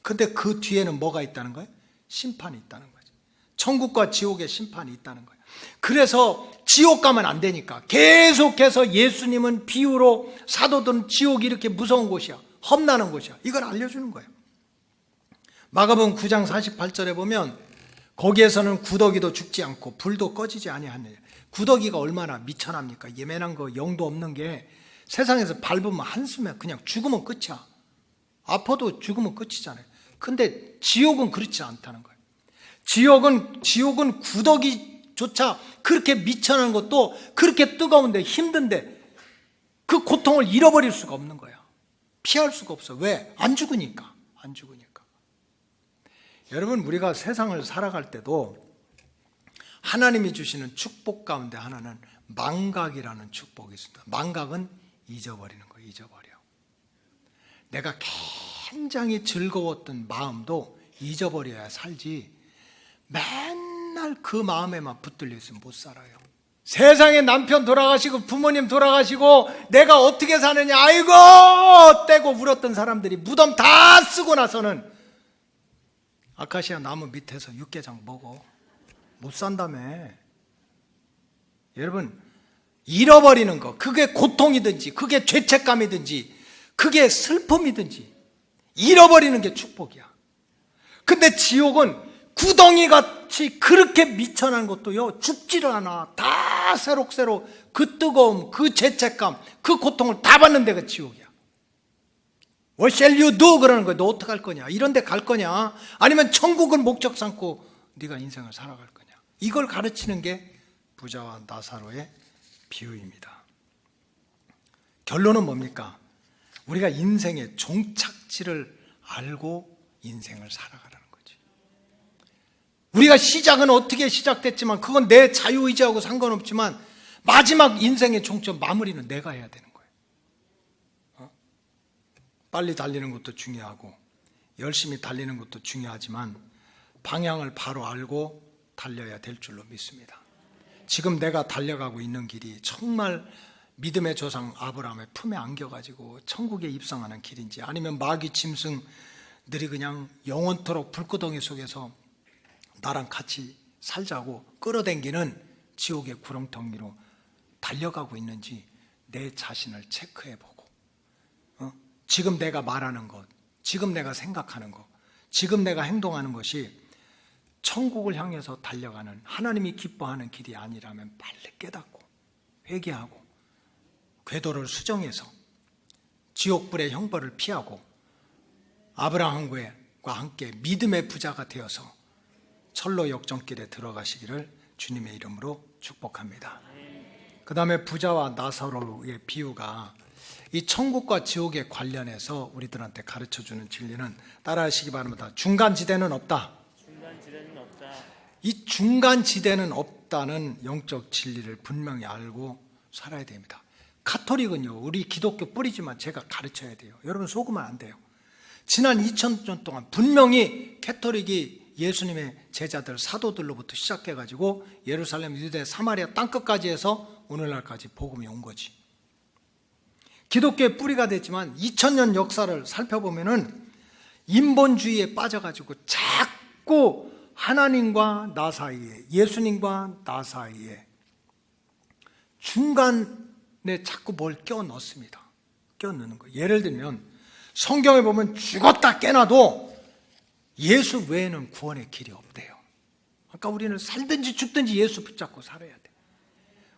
근데 그 뒤에는 뭐가 있다는 거예요? 심판이 있다는 거죠. 천국과 지옥의 심판이 있다는 거예요. 그래서 지옥 가면 안 되니까 계속해서 예수님은 비유로 사도들은 지옥이 이렇게 무서운 곳이야, 험난한 곳이야, 이걸 알려주는 거예요. 마가복음 9장 48절에 보면 거기에서는 구더기도 죽지 않고 불도 꺼지지 아니하느냐. 구더기가 얼마나 미천합니까? 예민한 거 영도 없는 게 세상에서 밟으면 한숨에 그냥 죽으면 끝이야. 아파도 죽으면 끝이잖아요. 근데 지옥은 그렇지 않다는 거예요. 지옥은 구더기조차 그렇게 미천한 것도 그렇게 뜨거운데 힘든데 그 고통을 잃어버릴 수가 없는 거야. 피할 수가 없어. 왜? 안 죽으니까. 안 죽으니까. 여러분, 우리가 세상을 살아갈 때도 하나님이 주시는 축복 가운데 하나는 망각이라는 축복이 있습니다. 망각은 잊어버리는 거예요. 잊어버려. 내가 굉장히 즐거웠던 마음도 잊어버려야 살지, 맨날 그 마음에만 붙들려 있으면 못 살아요. 세상에 남편 돌아가시고 부모님 돌아가시고 내가 어떻게 사느냐 아이고 떼고 울었던 사람들이 무덤 다 쓰고 나서는 아카시아 나무 밑에서 육개장 먹어. 못 산다며. 여러분, 잃어버리는 거, 그게 고통이든지 그게 죄책감이든지 그게 슬픔이든지 잃어버리는 게 축복이야. 근데 지옥은 구덩이같이 그렇게 미천한 것도요, 죽지를 않아. 다 새록새록 그 뜨거움, 그 죄책감, 그 고통을 다 받는 데가 지옥이야. What shall you do? 그러는 거야. 너 어떻게 할 거냐? 이런 데 갈 거냐? 아니면 천국을 목적 삼고 네가 인생을 살아갈 거냐? 이걸 가르치는 게 부자와 나사로의 비유입니다. 결론은 뭡니까? 우리가 인생의 종착지를 알고 인생을 살아가라는 거지. 우리가 시작은 어떻게 시작됐지만 그건 내 자유의지하고 상관없지만 마지막 인생의 종점 마무리는 내가 해야 되는 거예요. 빨리 달리는 것도 중요하고 열심히 달리는 것도 중요하지만 방향을 바로 알고 달려야 될 줄로 믿습니다. 지금 내가 달려가고 있는 길이 정말 믿음의 조상 아브라함의 품에 안겨가지고 천국에 입성하는 길인지, 아니면 마귀 짐승들이 그냥 영원토록 불구덩이 속에서 나랑 같이 살자고 끌어당기는 지옥의 구렁텅이로 달려가고 있는지 내 자신을 체크해보고, 지금 내가 말하는 것, 지금 내가 생각하는 것, 지금 내가 행동하는 것이 천국을 향해서 달려가는 하나님이 기뻐하는 길이 아니라면 빨리 깨닫고 회개하고 궤도를 수정해서 지옥불의 형벌을 피하고 아브라함과 함께 믿음의 부자가 되어서 철로 역정길에 들어가시기를 주님의 이름으로 축복합니다. 그 다음에 부자와 나사로의 비유가 이 천국과 지옥에 관련해서 우리들한테 가르쳐주는 진리는, 따라하시기 바랍니다. 중간지대는 없다. 이 중간지대는 없다는 영적 진리를 분명히 알고 살아야 됩니다. 카톨릭은요, 우리 기독교 뿌리지만 제가 가르쳐야 돼요. 여러분 속으면 안 돼요. 지난 2000년 동안 분명히 카톨릭이 예수님의 제자들, 사도들로부터 시작해가지고 예루살렘, 유대, 사마리아 땅끝까지 해서 오늘날까지 복음이 온 거지. 기독교의 뿌리가 됐지만 2000년 역사를 살펴보면은 인본주의에 빠져가지고 자꾸 하나님과 나 사이에, 예수님과 나 사이에 중간에 자꾸 뭘 껴 넣습니다. 껴 넣는 거예요. 예를 들면 성경에 보면 죽었다 깨나도 예수 외에는 구원의 길이 없대요. 그러니까 우리는 살든지 죽든지 예수 붙잡고 살아야 돼.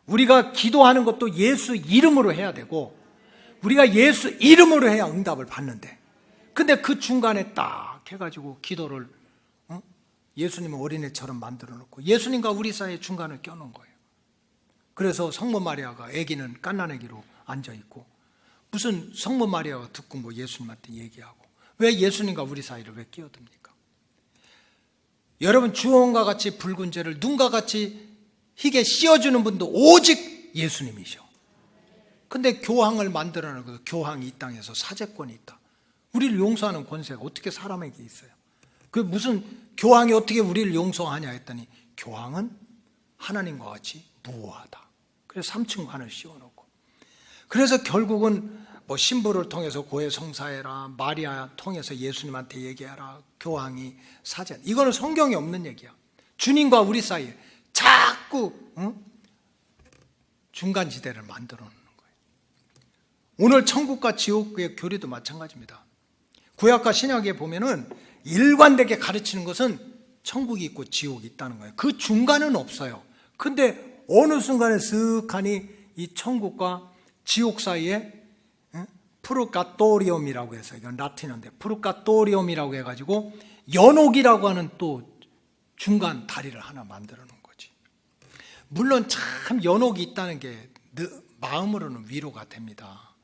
우리가 기도하는 것도 예수 이름으로 해야 되고, 우리가 예수 이름으로 해야 응답을 받는데, 근데 그 중간에 딱 해가지고 기도를 예수님을 어린애처럼 만들어 놓고 예수님과 우리 사이에 중간을 껴놓은 거예요. 그래서 성모 마리아가 아기는 갓난아기로 앉아있고, 무슨 성모 마리아가 듣고 뭐 예수님한테 얘기하고, 왜 예수님과 우리 사이를 왜 끼어듭니까? 여러분, 주홍과 같이 붉은 죄를 눈과 같이 희게 씌워주는 분도 오직 예수님이셔. 근데 교황을 만들어내고 교황이 이 땅에서 사제권이 있다. 우리를 용서하는 권세가 어떻게 사람에게 있어요? 그 무슨 교황이 어떻게 우리를 용서하냐 했더니 교황은 하나님과 같이 무오하다. 그래서 3층 관을 씌워놓고, 그래서 결국은 뭐 신부를 통해서 고해 성사해라, 마리아 통해서 예수님한테 얘기해라, 교황이 사제. 이거는 성경에 없는 얘기야. 주님과 우리 사이에 자꾸 중간지대를 만들어 놓는 거예요. 오늘 천국과 지옥의 교리도 마찬가지입니다. 구약과 신약에 보면은 일관되게 가르치는 것은 천국이 있고 지옥이 있다는 거예요. 그 중간은 없어요. 근데 어느 순간에 쓱하니 이 천국과 지옥 사이에 프루가토리움이라고 해서, 이건 라틴어인데 프루가토리움이라고 해가지고 연옥이라고 하는 또 중간 다리를 하나 만들어 놓은 거지. 물론 참 연옥이 있다는 게 마음으로는 위로가 됩니다.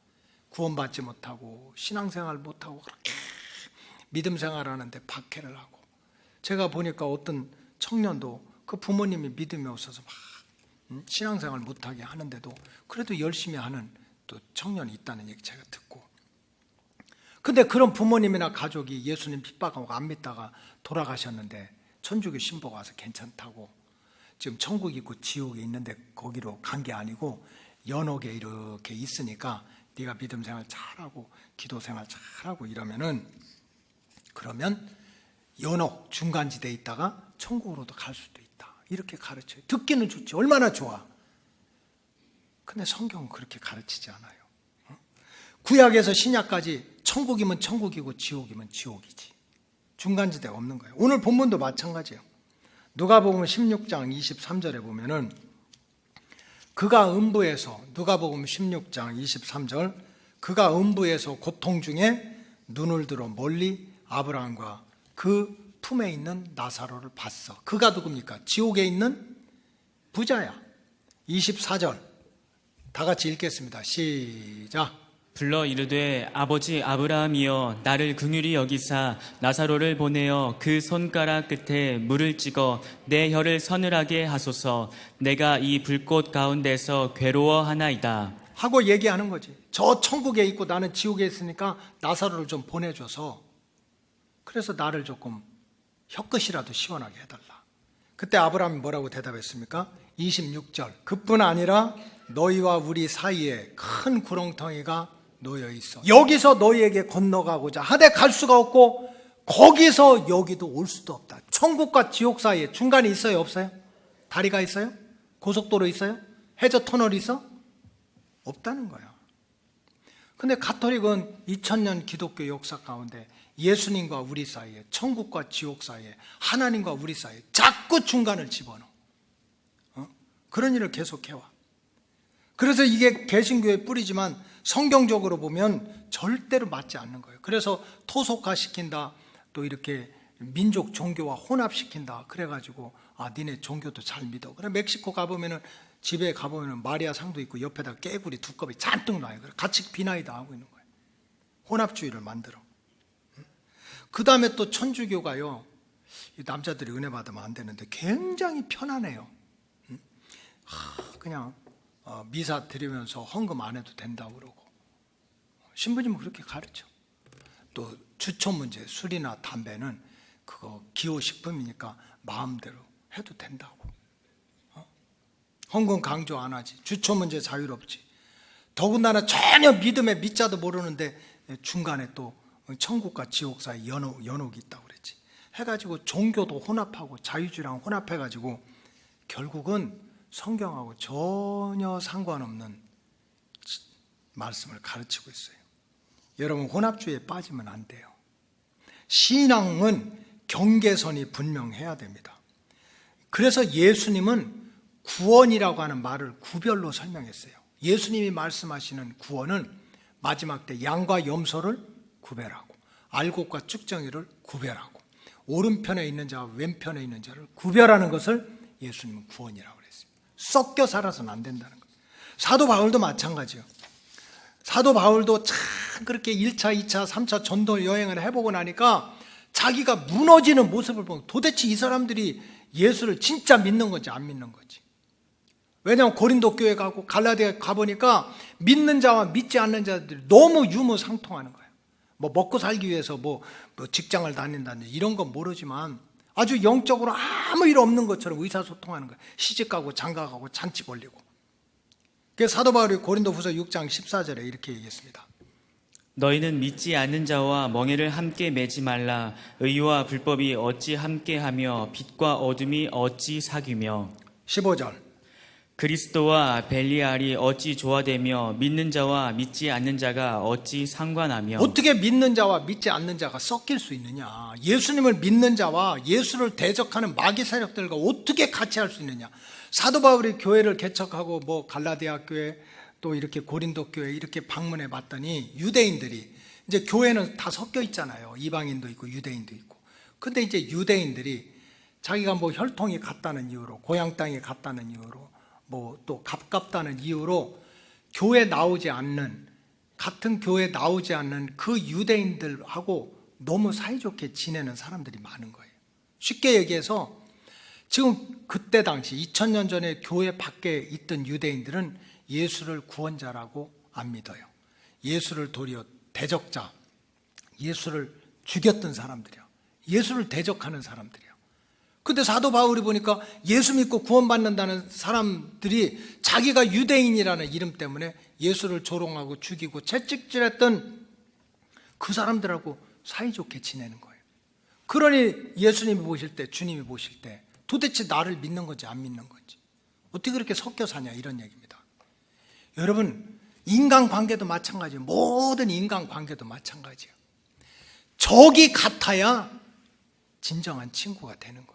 구원받지 못하고 신앙생활 못하고 그렇게 믿음 생활하는데 박해를 하고, 제가 보니까 어떤 청년도 그 부모님이 믿음이 없어서 막 신앙생활 못하게 하는데도 그래도 열심히 하는 또 청년이 있다는 얘기 제가 듣고, 근데 그런 부모님이나 가족이 예수님 핍박하고 안 믿다가 돌아가셨는데 천주교 신부가 와서 괜찮다고, 지금 천국이 있고 지옥이 있는데 거기로 간 게 아니고 연옥에 이렇게 있으니까 네가 믿음 생활 잘하고 기도 생활 잘하고 이러면은, 그러면 연옥 중간지대에 있다가 천국으로도 갈 수도 있다, 이렇게 가르쳐요. 듣기는 좋지, 얼마나 좋아. 근데 성경은 그렇게 가르치지 않아요. 구약에서 신약까지 천국이면 천국이고 지옥이면 지옥이지, 중간지대가 없는 거예요. 오늘 본문도 마찬가지예요. 누가복음 16장 23절에 보면은 그가 음부에서, 누가복음 16장 23절, 그가 음부에서 고통 중에 눈을 들어 멀리 아브라함과 그 품에 있는 나사로를 봤어. 그가 누굽니까? 지옥에 있는 부자야. 24절 다 같이 읽겠습니다. 시작. 불러 이르되 아버지 아브라함이여 나를 긍휼히 여기사 나사로를 보내어 그 손가락 끝에 물을 찍어 내 혀를 서늘하게 하소서. 내가 이 불꽃 가운데서 괴로워하나이다 하고 얘기하는 거지. 저 천국에 있고 나는 지옥에 있으니까 나사로를 좀 보내줘서, 그래서 나를 조금 혀끝이라도 시원하게 해달라. 그때 아브라함이 뭐라고 대답했습니까? 26절, 그뿐 아니라 너희와 우리 사이에 큰 구렁텅이가 놓여 있어. 여기서 너희에게 건너가고자 하되 갈 수가 없고 거기서 여기도 올 수도 없다. 천국과 지옥 사이에 중간에 있어요, 없어요? 다리가 있어요? 고속도로 있어요? 해저 터널이 있어? 없다는 거야. 근데 가톨릭은 2000년 기독교 역사 가운데 예수님과 우리 사이에, 천국과 지옥 사이에, 하나님과 우리 사이에 자꾸 중간을 집어넣어. 그런 일을 계속해와. 그래서 이게 개신교의 뿌리지만 성경적으로 보면 절대로 맞지 않는 거예요. 그래서 토속화시킨다, 또 이렇게 민족 종교와 혼합시킨다, 그래가지고 니네 종교도 잘 믿어. 그래 멕시코 가보면은, 집에 가보면은 마리아 상도 있고 옆에다 깨구리 두꺼비 잔뜩 놔요. 그래 같이 비나이다 하고 있는 거예요. 혼합주의를 만들어. 그 다음에 또 천주교가요, 남자들이 은혜 받으면 안 되는데 굉장히 편안해요. 그냥 미사 드리면서 헌금 안 해도 된다고 그러고, 신부님은 그렇게 가르쳐. 또 주초 문제, 술이나 담배는 그거 기호식품이니까 마음대로 해도 된다고. 헌금 강조 안 하지. 주초 문제 자유롭지. 더군다나 전혀 믿음의 밑자도 모르는데 중간에 또 천국과 지옥 사이 연옥이 있다고 그랬지. 해가지고 종교도 혼합하고 자유주의랑 혼합해가지고 결국은 성경하고 전혀 상관없는 말씀을 가르치고 있어요. 여러분, 혼합주의에 빠지면 안 돼요. 신앙은 경계선이 분명해야 됩니다. 그래서 예수님은 구원이라고 하는 말을 구별로 설명했어요. 예수님이 말씀하시는 구원은 마지막 때 양과 염소를 구별하고 알곡과 쭉정이를 구별하고 오른편에 있는 자와 왼편에 있는 자를 구별하는 것을 예수님은 구원이라고 그랬어요. 섞여 살아서는 안 된다는 거예요. 사도 바울도 마찬가지예요. 사도 바울도 참 그렇게 1차, 2차, 3차 전도 여행을 해보고 나니까 자기가 무너지는 모습을 보면 도대체 이 사람들이 예수를 진짜 믿는 건지 안 믿는 건지. 왜냐하면 고린도 교회 가고 갈라디아 가보니까 믿는 자와 믿지 않는 자들이 너무 유무상통하는 거예요. 뭐 먹고 살기 위해서 뭐 직장을 다닌다든지 이런 건 모르지만 아주 영적으로 아무 일 없는 것처럼 의사소통하는 거예요. 시집가고 장가가고 잔치 벌리고. 그래서 사도 바울이 고린도후서 6장 14절에 이렇게 얘기했습니다. 너희는 믿지 않는 자와 멍에를 함께 매지 말라. 의와 불법이 어찌 함께하며 빛과 어둠이 어찌 사귀며. 15절. 그리스도와 벨리알이 어찌 조화되며 믿는 자와 믿지 않는 자가 어찌 상관하며 어떻게 믿는 자와 믿지 않는 자가 섞일 수 있느냐? 예수님을 믿는 자와 예수를 대적하는 마귀 세력들과 어떻게 같이 할 수 있느냐? 사도 바울이 교회를 개척하고 뭐 갈라디아 교회 또 이렇게 고린도 교회 이렇게 방문해 봤더니 유대인들이 이제 교회는 다 섞여 있잖아요. 이방인도 있고 유대인도 있고. 근데 이제 유대인들이 자기가 뭐 혈통이 같다는 이유로 고향 땅이 같다는 이유로 뭐 또 가깝다는 이유로 교회 나오지 않는 같은 교회 나오지 않는 그 유대인들하고 너무 사이좋게 지내는 사람들이 많은 거예요. 쉽게 얘기해서 지금 그때 당시 2000년 전에 교회 밖에 있던 유대인들은 예수를 구원자라고 안 믿어요. 예수를 도리어 대적자, 예수를 죽였던 사람들이야. 예수를 대적하는 사람들이야. 근데 사도 바울이 보니까 예수 믿고 구원받는다는 사람들이 자기가 유대인이라는 이름 때문에 예수를 조롱하고 죽이고 채찍질했던 그 사람들하고 사이좋게 지내는 거예요. 그러니 예수님이 보실 때, 주님이 보실 때 도대체 나를 믿는 건지 안 믿는 건지 어떻게 그렇게 섞여 사냐 이런 얘기입니다. 여러분, 인간관계도 마찬가지예요. 모든 인간관계도 마찬가지예요. 적이 같아야 진정한 친구가 되는 거예요.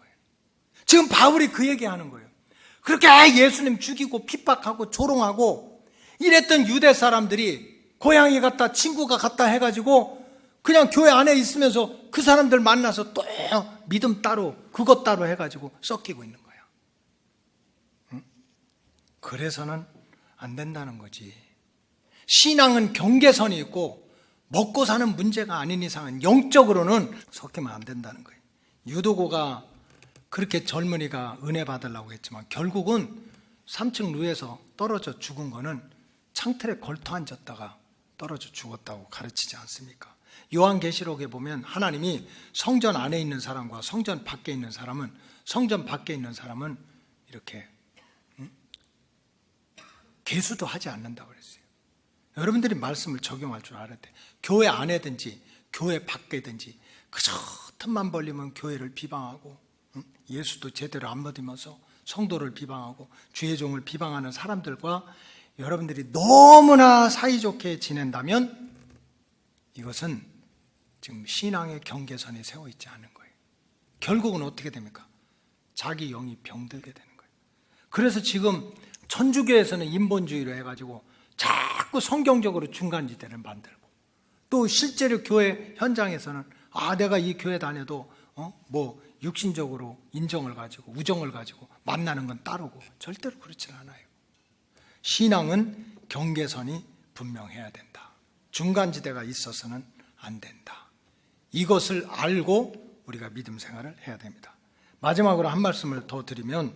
지금 바울이 그 얘기하는 거예요. 그렇게 예수님 죽이고 핍박하고 조롱하고 이랬던 유대 사람들이 고향이 같다 친구가 같다 해가지고 그냥 교회 안에 있으면서 그 사람들 만나서 또 믿음 따로 그것 따로 해가지고 섞이고 있는 거야. 응? 그래서는 안 된다는 거지. 신앙은 경계선이 있고 먹고 사는 문제가 아닌 이상은 영적으로는 섞이면 안 된다는 거예요. 유도고가 그렇게 젊은이가 은혜 받으려고 했지만 결국은 3층 루에서 떨어져 죽은 거는 창틀에 걸터 앉았다가 떨어져 죽었다고 가르치지 않습니까? 요한계시록에 보면 하나님이 성전 안에 있는 사람과 성전 밖에 있는 사람은 이렇게 계수도 하지 않는다고 그랬어요. 여러분들이 말씀을 적용할 줄 알아야 돼. 교회 안에든지 교회 밖에든지 그저 틈만 벌리면 교회를 비방하고 예수도 제대로 안 믿으면서 성도를 비방하고 주의 종을 비방하는 사람들과 여러분들이 너무나 사이좋게 지낸다면 이것은 지금 신앙의 경계선에 세워 있지 않은 거예요. 결국은 어떻게 됩니까? 자기 영이 병들게 되는 거예요. 그래서 지금 천주교에서는 인본주의로 해가지고 자꾸 성경적으로 중간지대를 만들고 또 실제로 교회 현장에서는 내가 이 교회 다녀도 뭐 육신적으로 인정을 가지고 우정을 가지고 만나는 건 따르고 절대로 그렇지 않아요. 신앙은 경계선이 분명해야 된다. 중간지대가 있어서는 안 된다. 이것을 알고 우리가 믿음 생활을 해야 됩니다. 마지막으로 한 말씀을 더 드리면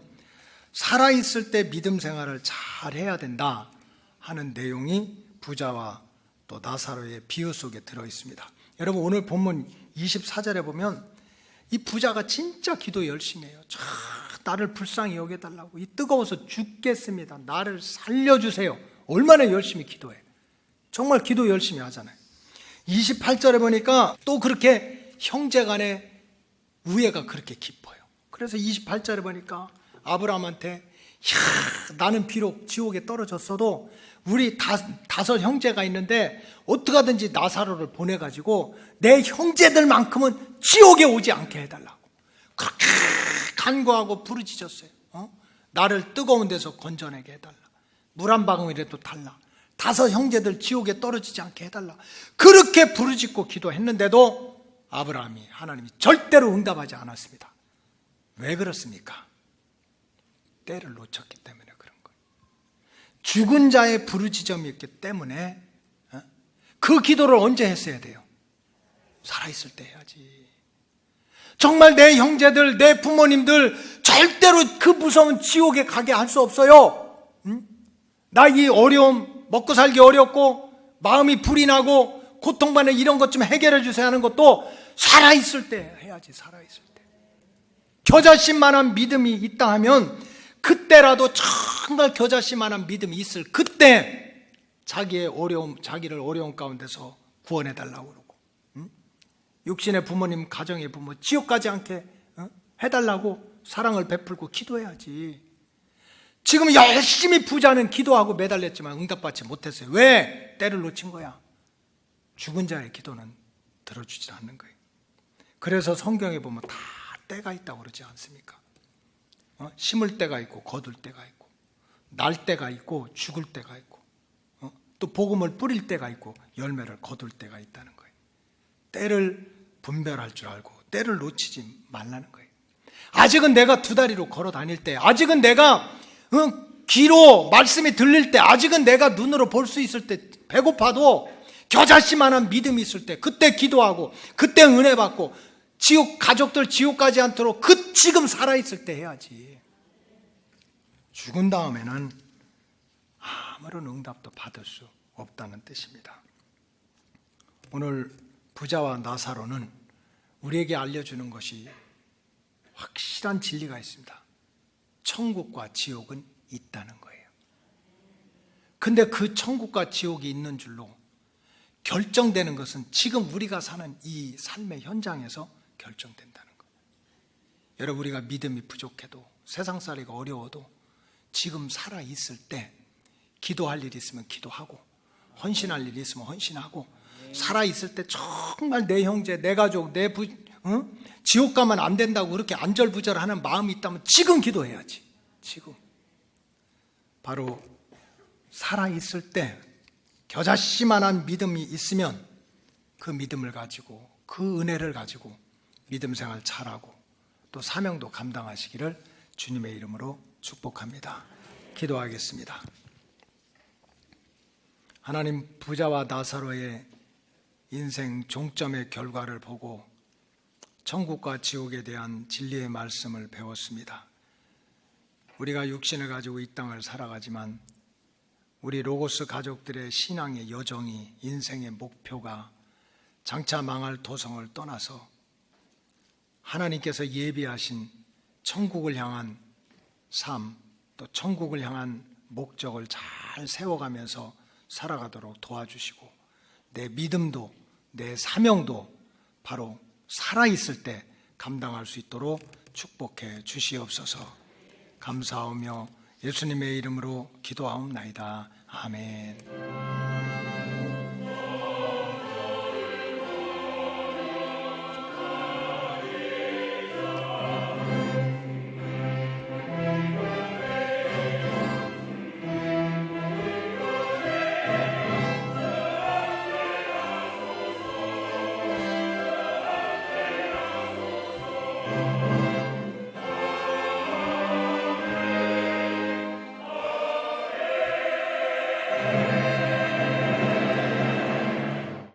살아있을 때 믿음 생활을 잘 해야 된다 하는 내용이 부자와 또 나사로의 비유 속에 들어있습니다. 여러분 오늘 본문 24절에 보면 이 부자가 진짜 기도 열심히 해요. 나를 불쌍히 여겨달라고. 이 뜨거워서 죽겠습니다. 나를 살려주세요. 얼마나 열심히 기도해. 정말 기도 열심히 하잖아요. 28절에 보니까 또 그렇게 형제간의 우애가 그렇게 깊어요. 그래서 28절에 보니까 아브라함한테 나는 비록 지옥에 떨어졌어도 우리 다섯 형제가 있는데 어떻게 하든지 나사로를 보내가지고 내 형제들만큼은 지옥에 오지 않게 해달라고 그렇게 간구하고 부르짖었어요. 나를 뜨거운 데서 건져내게 해달라. 물 한 방울이라도 달라. 다섯 형제들 지옥에 떨어지지 않게 해달라. 그렇게 부르짖고 기도했는데도 아브라함이 하나님이 절대로 응답하지 않았습니다. 왜 그렇습니까? 때를 놓쳤기 때문에 그런 거예요. 죽은 자의 부르짖음이 있기 때문에 그 기도를 언제 했어야 돼요? 살아있을 때 해야지. 정말 내 형제들, 내 부모님들 절대로 그 무서운 지옥에 가게 할 수 없어요. 나 이 어려움, 먹고 살기 어렵고 마음이 불이 나고 고통받는 이런 것 좀 해결해 주세요 하는 것도 살아있을 때 해야지. 살아있을 때 겨자씨만한 믿음이 있다 하면 그때라도 정말 겨자씨만한 믿음이 있을 그때 자기를 어려움 가운데서 구원해 달라고 그러고 육신의 부모님, 가정의 부모 지옥 가지 않게 해달라고 사랑을 베풀고 기도해야지. 지금 열심히 부자는 기도하고 매달렸지만 응답받지 못했어요. 왜? 때를 놓친 거야. 죽은 자의 기도는 들어주지 않는 거예요. 그래서 성경에 보면 다 때가 있다고 그러지 않습니까? 심을 때가 있고 거둘 때가 있고, 날 때가 있고 죽을 때가 있고, 또 복음을 뿌릴 때가 있고 열매를 거둘 때가 있다는 거예요. 때를 분별할 줄 알고 때를 놓치지 말라는 거예요. 아직은 내가 두 다리로 걸어 다닐 때, 아직은 내가 귀로 말씀이 들릴 때, 아직은 내가 눈으로 볼 수 있을 때, 배고파도 겨자씨만한 믿음이 있을 때 그때 기도하고 그때 은혜 받고 가족들 지옥 가지 않도록 지금 살아있을 때 해야지. 죽은 다음에는 아무런 응답도 받을 수 없다는 뜻입니다. 오늘 부자와 나사로는 우리에게 알려주는 것이 확실한 진리가 있습니다. 천국과 지옥은 있다는 거예요. 근데 그 천국과 지옥이 있는 줄로 결정되는 것은 지금 우리가 사는 이 삶의 현장에서 결정된다는 거예요. 여러분, 우리가 믿음이 부족해도 세상살이가 어려워도 지금 살아있을 때 기도할 일이 있으면 기도하고 헌신할 일이 있으면 헌신하고, 살아있을 때 정말 내 형제, 내 가족, 지옥 가면 안 된다고 그렇게 안절부절하는 마음이 있다면 지금 기도해야지. 지금 바로 살아있을 때 겨자씨만한 믿음이 있으면 그 믿음을 가지고 그 은혜를 가지고 믿음 생활 잘하고 또 사명도 감당하시기를 주님의 이름으로 축복합니다. 기도하겠습니다. 하나님, 부자와 나사로의 인생 종점의 결과를 보고 천국과 지옥에 대한 진리의 말씀을 배웠습니다. 우리가 육신을 가지고 이 땅을 살아가지만 우리 로고스 가족들의 신앙의 여정이, 인생의 목표가 장차 망할 도성을 떠나서 하나님께서 예비하신 천국을 향한 삶, 또 천국을 향한 목적을 잘 세워가면서 살아가도록 도와주시고, 내 믿음도 내 사명도 바로 살아있을 때 감당할 수 있도록 축복해 주시옵소서. 감사하며 예수님의 이름으로 기도하옵나이다. 아멘.